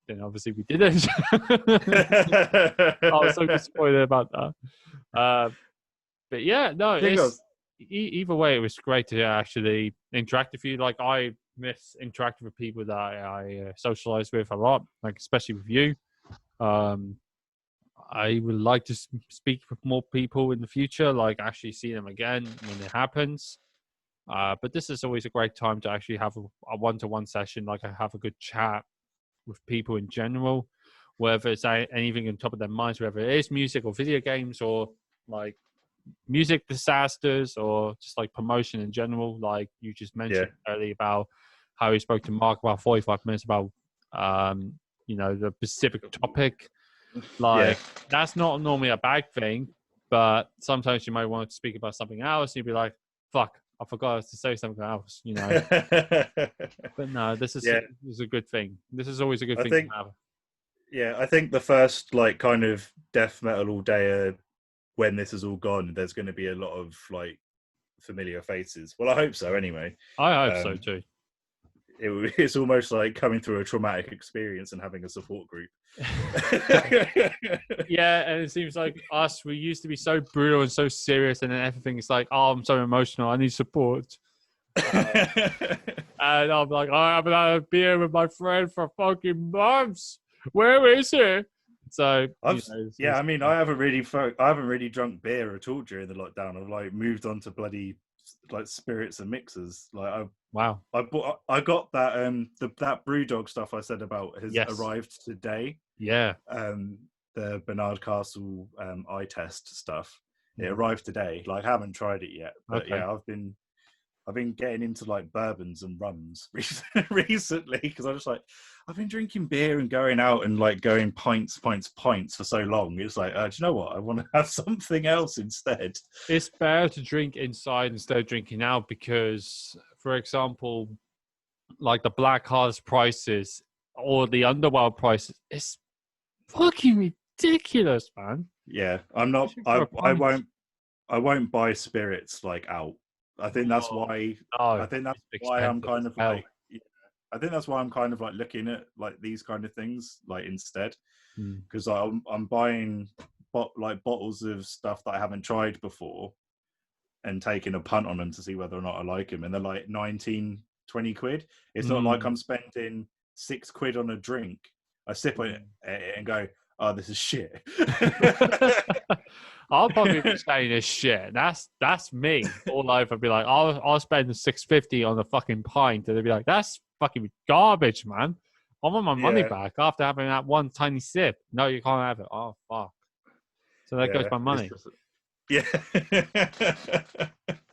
Speaker 1: Then obviously we didn't. I was so disappointed about that. But yeah, no, either way, it was great to actually interact with you. Like I miss interacting with people that I socialize with a lot, like especially with you. I would like to speak with more people in the future, like actually see them again when it happens. But this is always a great time to actually have a one-to-one session, like I have a good chat with people in general, whether it's anything on top of their minds, whether it is music or video games or like music disasters or just like promotion in general. Like you just mentioned earlier about how you spoke to Mark about 45 minutes about, the specific topic. Like that's not normally a bad thing, but sometimes you might want to speak about something else. You'd be like, fuck, I forgot to say something else, But no, this is a good thing. This is always a good thing to have.
Speaker 2: Yeah, I think the first like kind of death metal all day when this is all gone, there's going to be a lot of like familiar faces. Well, I hope so. Anyway,
Speaker 1: I hope so too.
Speaker 2: It's almost like coming through a traumatic experience and having a support group.
Speaker 1: Yeah, and it seems like we used to be so brutal and so serious, and then everything is like, oh, I'm so emotional, I need support. And I'm like, I haven't had a beer with my friend for fucking months. Where is he? So
Speaker 2: I haven't really drunk beer at all during the lockdown. I've like moved on to bloody like spirits and mixers. Like I got that that BrewDog stuff I said about has arrived today.
Speaker 1: Yeah.
Speaker 2: The Bernard Castle eye test stuff. It arrived today. Like I haven't tried it yet, but yeah, I've been getting into like bourbons and rums recently because I'm just like, I've been drinking beer and going out and like going pints for so long. It's like, do you know what? I want to have something else instead.
Speaker 1: It's better to drink inside instead of drinking out because, for example, like the Black Hearts prices or the Underworld prices, it's fucking ridiculous, man.
Speaker 2: Yeah, I won't buy spirits like out. I think that's why I'm kind of like, I think that's why I'm kind of like looking at like these kind of things like instead, because I'm buying bottles of stuff that I haven't tried before and taking a punt on them to see whether or not I like them, and they're like 19, 20 quid. It's not like I'm spending £6 on a drink. I sip on it and go, oh, this is shit.
Speaker 1: I'll probably be saying this shit. That's me all over. Be like, I'll spend $6.50 on a fucking pint, and they'll be like, that's fucking garbage, man. I want my money back after having that one tiny sip. No, you can't have it. Oh fuck. So there goes my money.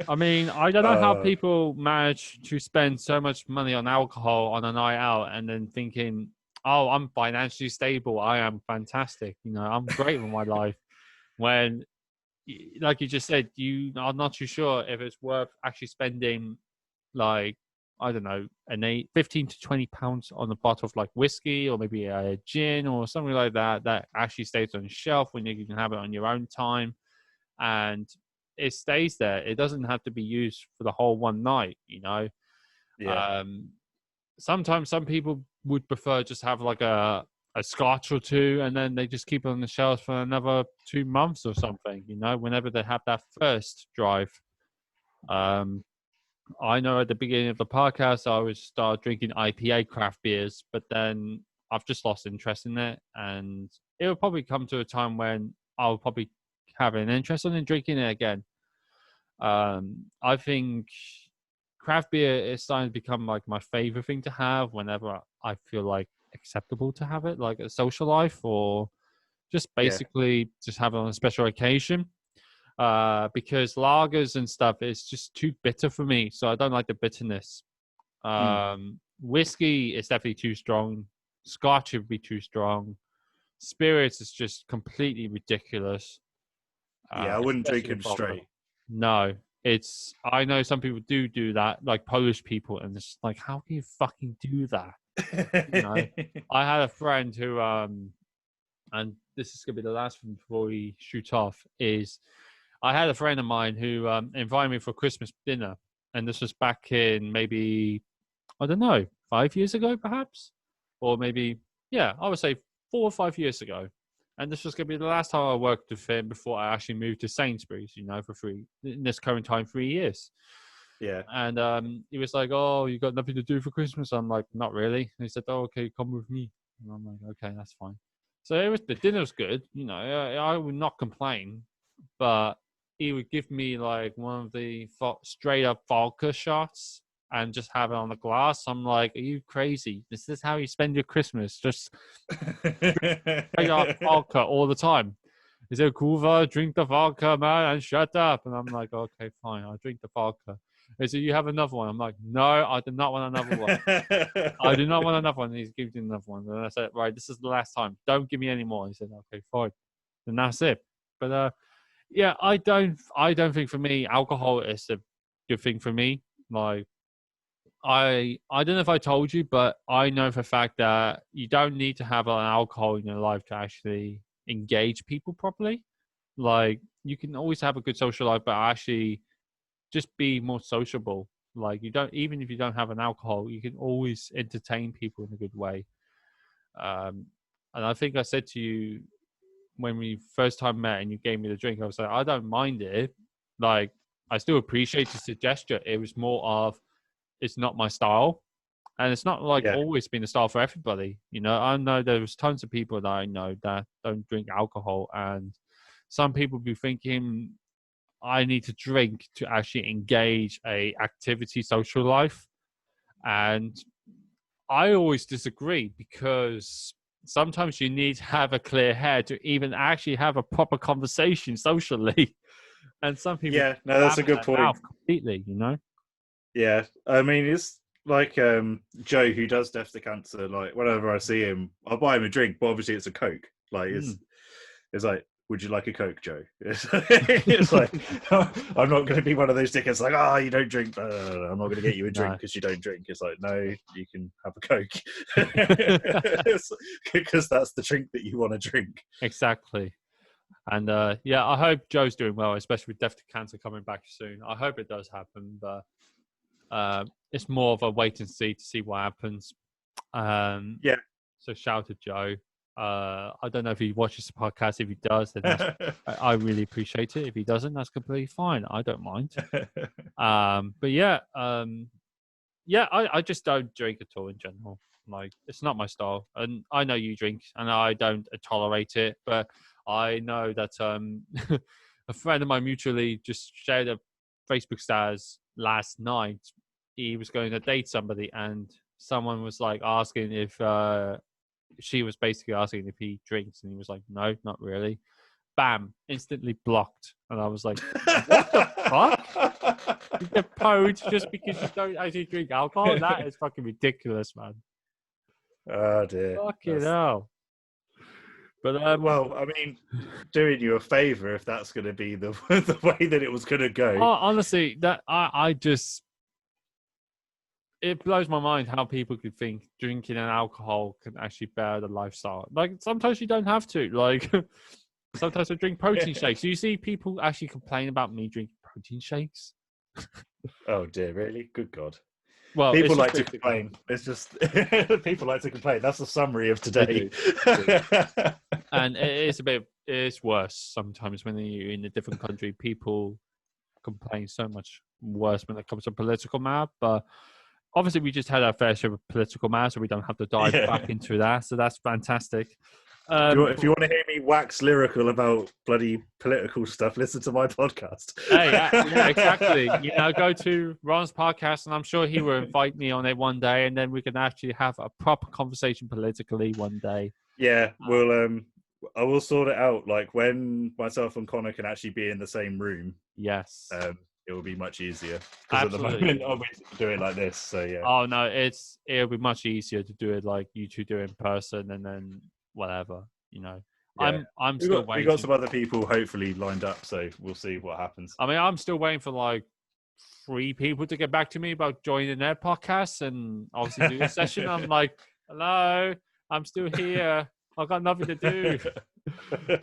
Speaker 1: I mean, I don't know how people manage to spend so much money on alcohol on a night out and then thinking, oh, I'm financially stable. I am fantastic. You know, I'm great with my life. When, like you just said, you are not too sure if it's worth actually spending, like, I don't know, 15 to 20 pounds on a bottle of like whiskey or maybe a gin or something like that actually stays on the shelf when you can have it on your own time. And it stays there. It doesn't have to be used for the whole one night, you know? Yeah. Sometimes some people would prefer just have like a scotch or two, and then they just keep it on the shelves for another 2 months or something, you know, whenever they have that first drive. I know at the beginning of the podcast, I would start drinking IPA craft beers, but then I've just lost interest in it. And it will probably come to a time when I'll probably have an interest in drinking it again. I think craft beer is starting to become like my favorite thing to have whenever I feel like acceptable to have it, like a social life or just basically just have it on a special occasion. Because lagers and stuff is just too bitter for me, so I don't like the bitterness. Whiskey is definitely too strong. Scotch would be too strong. Spirits is just completely ridiculous.
Speaker 2: I wouldn't drink him straight.
Speaker 1: No, I know some people do that, like Polish people, and it's like, how can you fucking do that? You know? I had a friend who, and this is gonna be the last one before we shoot off, is I had a friend of mine who invited me for Christmas dinner, and this was back in maybe, I don't know, 5 years ago, perhaps, or maybe, I would say 4 or 5 years ago. And this was going to be the last time I worked with him before I actually moved to Sainsbury's, you know, in this current time, 3 years. Yeah. And he was like, oh, you got nothing to do for Christmas? I'm like, not really. And he said, oh, okay, come with me. And I'm like, okay, that's fine. So the dinner was good. You know, I would not complain, but he would give me like one of the straight up vodka shots and just have it on the glass. I'm like, are you crazy? This is how you spend your Christmas? Just straight up vodka all the time. Is it cool? Drink the vodka, man, and shut up. And I'm like, okay, fine, I'll drink the vodka. He said, you have another one? I'm like, no, I do not want another one. I do not want another one. And he's giving me another one. And I said, right, this is the last time. Don't give me any more. He said, okay, fine. And that's it. But yeah, I don't think for me alcohol is a good thing for me. Like, I don't know if I told you, but I know for a fact that you don't need to have an alcohol in your life to actually engage people properly. Like, you can always have a good social life, but actually just be more sociable. Like even if you don't have an alcohol, you can always entertain people in a good way. And I think I said to you when we first time met and you gave me the drink, I was like, I don't mind it. Like, I still appreciate the gesture. It was more of, it's not my style. And it's not like always been a style for everybody. You know, I know there's tons of people that I know that don't drink alcohol. And some people be thinking, I need to drink to actually engage a activity, social life. And I always disagree, because sometimes you need to have a clear head to even actually have a proper conversation socially. And some people,
Speaker 2: that's a good point.
Speaker 1: Completely, you know.
Speaker 2: Yeah, I mean, it's like Joe, who does Death to Cancer. Like, whenever I see him, I'll buy him a drink, but obviously it's a Coke. Like, it's like, would you like a Coke, Joe? It's like, I'm not going to be one of those dickheads like, you don't drink. I'm not going to get you a drink because you don't drink. It's like, no, you can have a Coke. Because that's the drink that you want to drink.
Speaker 1: Exactly. And I hope Joe's doing well, especially with Death to Cancer coming back soon. I hope it does happen, but it's more of a wait and see to see what happens. So shout out to Joe. I don't know if he watches the podcast. If he does, then I really appreciate it. If he doesn't, that's completely fine. I don't mind. I just don't drink at all in general. Like, it's not my style. And I know you drink, and I don't tolerate it. But I know that a friend of mine mutually just shared a Facebook status last night. He was going to date somebody, and someone was like asking if she was basically asking if he drinks, and he was like, no, not really. Bam, instantly blocked. And I was like, what the fuck? You get pwned just because you don't actually drink alcohol? That is fucking ridiculous, man.
Speaker 2: Oh dear.
Speaker 1: Fucking hell. But
Speaker 2: well, I mean, doing you a favor if that's going to be the way that it was going to go.
Speaker 1: Honestly, that I just, it blows my mind how people could think drinking an alcohol can actually bear the lifestyle. Like, sometimes you don't have to. Like, sometimes I drink protein shakes. Do you see people actually complain about me drinking protein shakes?
Speaker 2: Oh dear, really? Good God.
Speaker 1: Well,
Speaker 2: people like to complain. It's just people like to complain. That's the summary of today.
Speaker 1: And it's worse sometimes when you're in a different country. People complain so much worse when it comes to political matter. But obviously, we just had our fair share of political matter, so we don't have to dive back into that. So that's fantastic.
Speaker 2: If you want to hear me wax lyrical about bloody political stuff, listen to my podcast.
Speaker 1: Hey, yeah, exactly. You know, go to Ron's podcast, and I'm sure he will invite me on it one day, and then we can actually have a proper conversation politically one day.
Speaker 2: Yeah, I will sort it out. Like, when myself and Connor can actually be in the same room.
Speaker 1: Yes.
Speaker 2: It will be much easier, because at the moment I'm doing it like this. So yeah.
Speaker 1: Oh no, it'll be much easier to do it like you two do in person, and then whatever, you know. Yeah. I'm still waiting.
Speaker 2: We got some other people hopefully lined up, so we'll see what happens.
Speaker 1: I mean, I'm still waiting for like 3 people to get back to me about joining their podcast and obviously do a session. I'm like, hello, I'm still here. I've got nothing to do.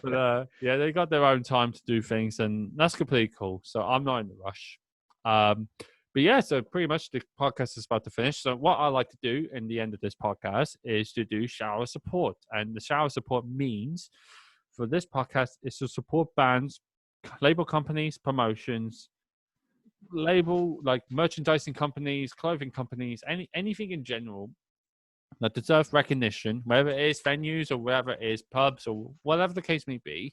Speaker 1: But they got their own time to do things, and that's completely cool. So I'm not in the rush. But yeah, so pretty much the podcast is about to finish. So what I like to do in the end of this podcast is to do shower support. And the shower support means for this podcast is to support bands, label companies, promotions, label like merchandising companies, clothing companies, anything in general that deserve recognition, whether it is venues or whether it is pubs or whatever the case may be,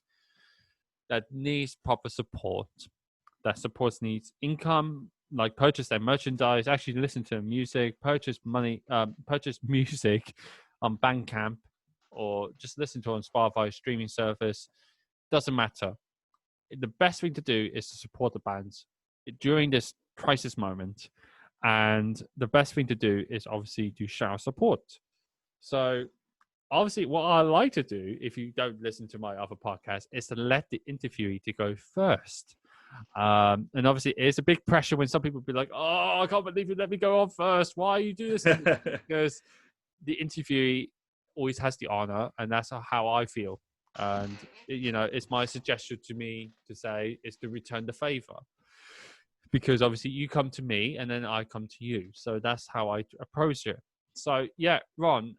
Speaker 1: that needs proper support. That supports needs income, like purchase their merchandise, actually listen to music, purchase music on Bandcamp, or just listen to it on Spotify streaming service. Doesn't matter. The best thing to do is to support the bands during this crisis moment. And the best thing to do is obviously do shower support. So obviously what I like to do, if you don't listen to my other podcast, is to let the interviewee to go first. And obviously it's a big pressure when some people be like, oh, I can't believe you let me go on first. Why you do this? Because the interviewee always has the honor, and that's how I feel. And, you know, it's my suggestion to me to say is to return the favor. because obviously you come to me and then I come to you. So that's how I approach it. So yeah, Ron,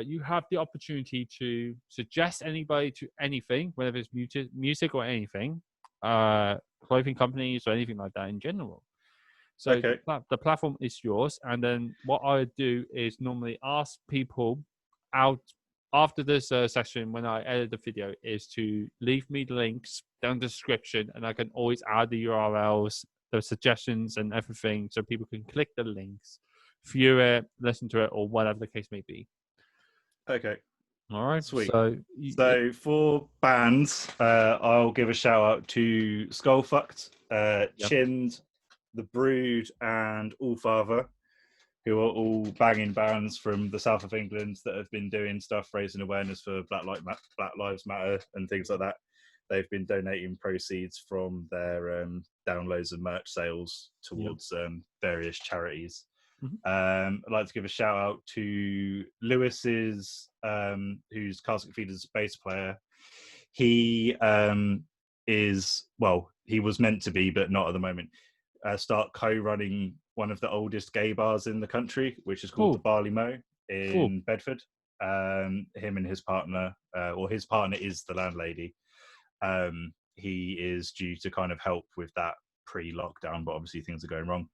Speaker 1: you have the opportunity to suggest anybody to anything, whether it's music or anything, clothing companies or anything like that in general. So
Speaker 2: okay.
Speaker 1: the platform is yours. And then what I do is normally ask people out after this session, when I edit the video, is to leave me the links down in the description, and I can always add the URLs, the suggestions and everything, so people can click the links, view it, listen to it, or whatever the case may be.
Speaker 2: Okay.
Speaker 1: All right.
Speaker 2: Sweet.
Speaker 1: So
Speaker 2: for bands, I'll give a shout out to Skullfucked, Chinned, The Brood, and Allfather, who are all banging bands from the south of England that have been doing stuff, raising awareness for Black Lives Matter and things like that. They've been donating proceeds from their downloads and merch sales towards various charities. I'd like to give a shout out to Lewis's, who's Casketfeeder's bass player. He he was meant to be, but not at the moment. Start co-running one of the oldest gay bars in the country, which is called the Barley Mow in Bedford. Him and his partner, or his partner is the landlady. He is due to kind of help with that pre-lockdown, but obviously things are going wrong.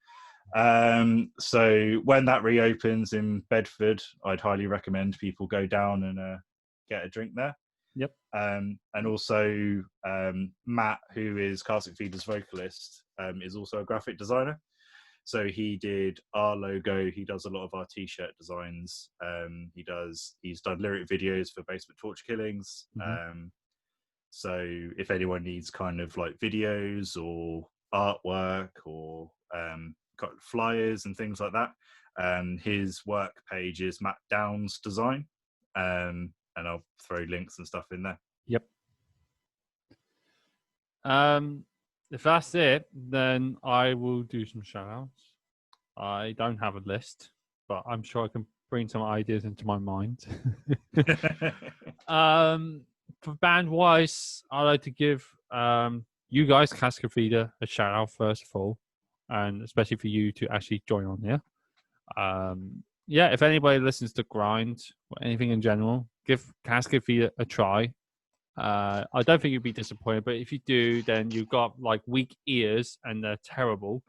Speaker 2: So when that reopens in Bedford, I'd highly recommend people go down and get a drink there.
Speaker 1: Yep.
Speaker 2: And also Matt, who is Casketfeeder's vocalist, is also a graphic designer. So he did our logo. He does a lot of our t-shirt designs. He's done lyric videos for Basement Torture Killings. So if anyone needs kind of like videos or artwork or got flyers and things like that, his work page is Matt Downs Design, and I'll throw links and stuff in there.
Speaker 1: Yep. If that's it, then I will do some shout outs. I don't have a list, but I'm sure I can bring some ideas into my mind. For band wise, I like to give you guys, Casketfeeder, a shout out first of all, and especially for you to actually join on here. If anybody listens to Grind or anything in general, give Casketfeeder a try. I don't think you'll be disappointed, but if you do, then you've got like weak ears and they're terrible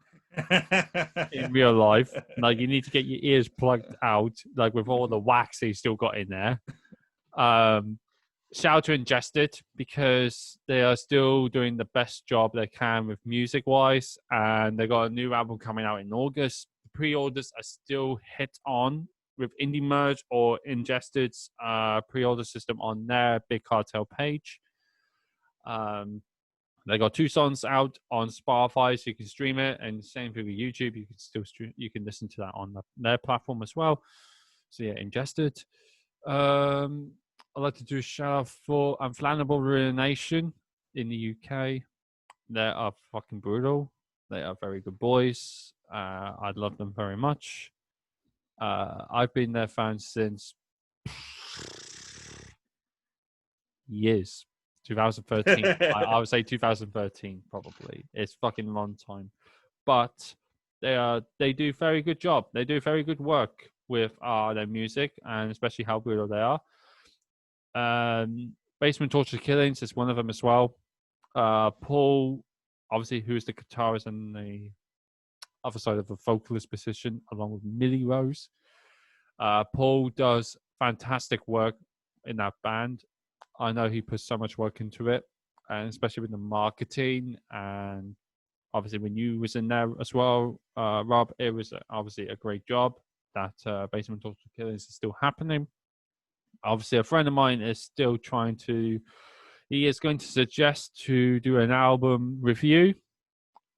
Speaker 1: in real life. Like you need to get your ears plugged out, like with all the wax that you still got in there. Shout out to Ingested, because they are still doing the best job they can with music wise, and they got a new album coming out in August. The pre-orders are still hit on with Indie Merge or Ingested's pre-order system on their Big Cartel page. They got 2 songs out on Spotify, so you can stream it, and same thing with YouTube. You can still you can listen to that on their platform as well. So yeah, Ingested. I'd like to do a shout out for Unflammable Ruination in the UK. They are fucking brutal. They are very good boys. I love them very much. I've been their fan since years. 2013. I would say 2013 probably. It's fucking a long time. But they do very good job. They do very good work with their music, and especially how brutal they are. Basement Torture Killings is one of them as well. Paul, obviously, who is the guitarist and the other side of the vocalist position, along with Millie Rose. Paul does fantastic work in that band. I know he puts so much work into it, and especially with the marketing, and obviously when you was in there as well, Rob, it was obviously a great job. That Basement Torture Killings is still happening. Obviously, a friend of mine is still he is going to suggest to do an album review,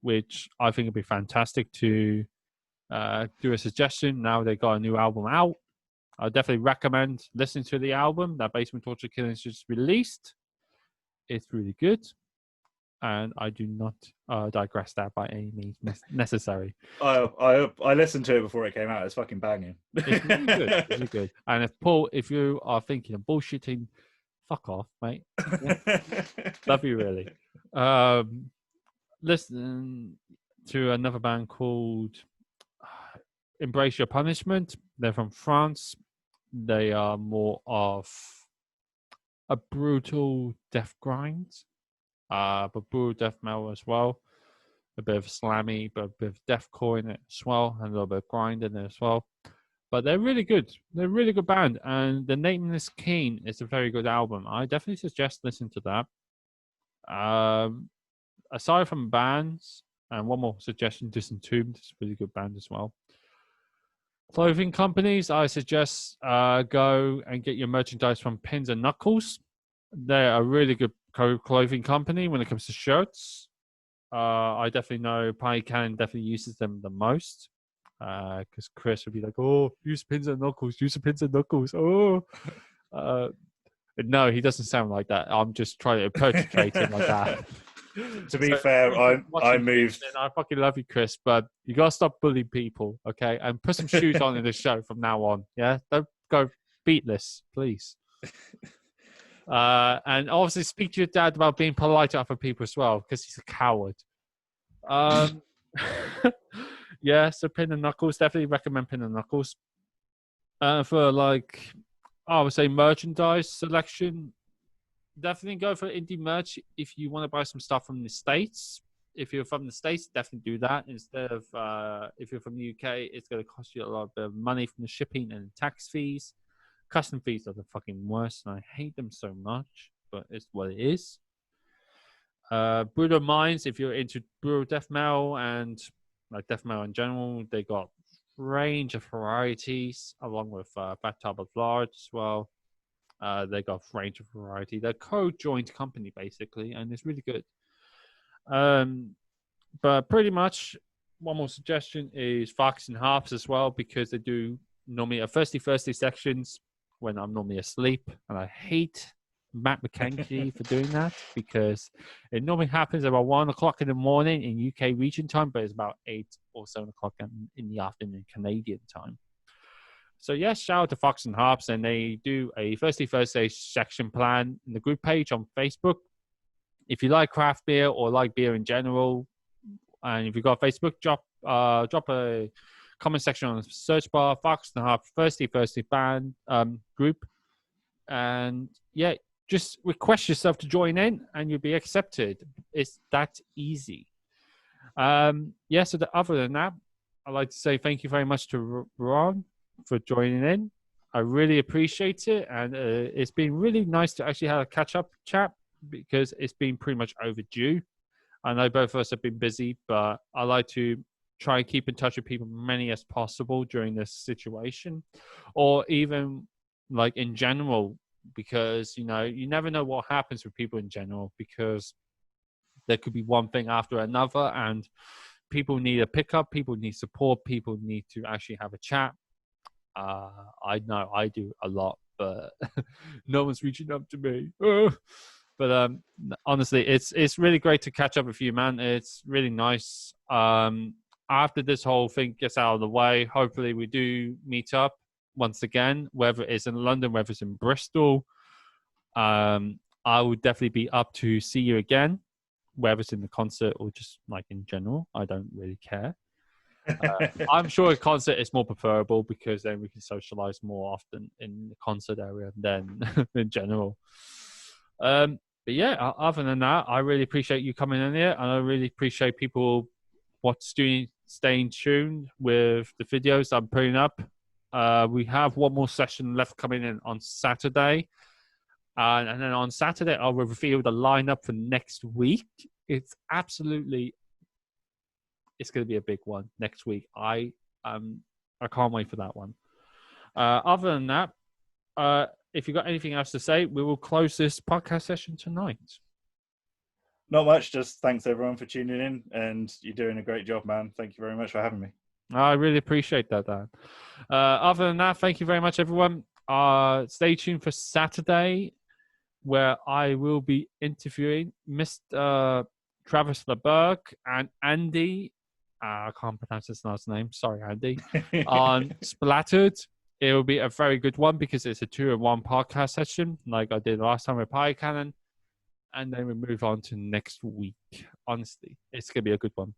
Speaker 1: which I think would be fantastic to do a suggestion. Now they got a new album out. I definitely recommend listening to the album that Basement Torture Killings just released. It's really good. And I do not digress that by any means necessary.
Speaker 2: I listened to it before it came out. It's fucking banging.
Speaker 1: It's really good. It's really good. And if you are thinking of bullshitting, fuck off, mate. Love you really. Listen, to another band called Embrace Your Punishment. They're from France. They are more of a brutal death grind, but brutal death metal as well. A bit of slammy, but a bit of deathcore in it as well, and a little bit of grind in it as well. But they're really good. They're a really good band, and The Nameless King is a very good album. I definitely suggest listening to that. Aside from bands, and one more suggestion, Disentombed is a really good band as well. Clothing companies, I suggest go and get your merchandise from Pins and Knuckles. They're a really good clothing company when it comes to shirts. I definitely know Pie Cannon definitely uses them the most. Because Chris would be like, "Oh, use Pins and Knuckles, use the Pins and Knuckles." Oh, no, he doesn't sound like that. I'm just trying to perpetrate him like that.
Speaker 2: To be fair, I moved.
Speaker 1: And I fucking love you, Chris, but you gotta stop bullying people, okay? And put some shoes on in the show from now on. Yeah, don't go beatless, please. And obviously speak to your dad about being polite to other people as well, because he's a coward. Yeah, so Pin and Knuckles, definitely recommend Pin and Knuckles. For like, I would say merchandise selection, definitely go for indie merch if you want to buy some stuff from the States. If you're from the States, definitely do that. Instead of, if you're from the UK, it's going to cost you a lot of money from the shipping and tax fees. Custom fees are the fucking worst, and I hate them so much, but it's what it is. Brutal Minds, if you're into brutal death metal and like death metal in general, they got range of varieties along with Bathtub of Blood as well. They got range of variety. They're co-joint company basically, and it's really good. But pretty much one more suggestion is Fox and Harps as well, because they do normally a Thursday sections when I'm normally asleep, and I hate Matt McKenzie for doing that, because it normally happens about 1 o'clock in the morning in UK region time, but it's about 8 or 7 o'clock in the afternoon Canadian time. So yes, shout out to Fox and Harps, and they do a Thursday section plan in the group page on Facebook. If you like craft beer or like beer in general, and if you've got Facebook, drop a comment section on the search bar, Fox and Harps Thursday band group, and yeah, just request yourself to join in, and you'll be accepted. It's that easy. So other than that, I'd like to say thank you very much to Ron for joining in. I really appreciate it, and it's been really nice to actually have a catch-up chat, because it's been pretty much overdue. I know both of us have been busy, but I like to try and keep in touch with people many as possible during this situation, or even like in general, because you never know what happens with people in general, because there could be one thing after another, and people need a pickup, people need support, people need to actually have a chat. I know I do a lot, but no one's reaching up to me. But honestly, it's really great to catch up with you, man. It's really nice. After this whole thing gets out of the way, hopefully we do meet up once again, whether it's in London, whether it's in Bristol. I would definitely be up to see you again, whether it's in the concert or just like in general. I don't really care. I'm sure a concert is more preferable, because then we can socialize more often in the concert area than in general. But yeah, other than that, I really appreciate you coming in here, and I really appreciate people staying tuned with the videos I'm putting up. We have one more session left coming in on Saturday. And then on Saturday, I'll reveal the lineup for next week. It's going to be a big one next week. I can't wait for that one. Other than that, if you've got anything else to say, we will close this podcast session tonight.
Speaker 2: Not much. Just thanks everyone for tuning in, and you're doing a great job, man. Thank you very much for having me.
Speaker 1: I really appreciate that, Dan. Other than that, thank you very much, everyone. Stay tuned for Saturday, where I will be interviewing Mr. Travis LeBerg and Andy. I can't pronounce his last name. Sorry, Andy. On Splattered. It will be a very good one, because it's a 2-in-1 podcast session, like I did last time with Pie Cannon. And then we move on to next week. Honestly, it's going to be a good one.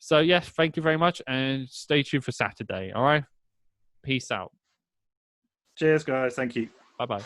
Speaker 1: So yes, thank you very much, and stay tuned for Saturday. All right, peace out.
Speaker 2: Cheers, guys. Thank you.
Speaker 1: Bye bye.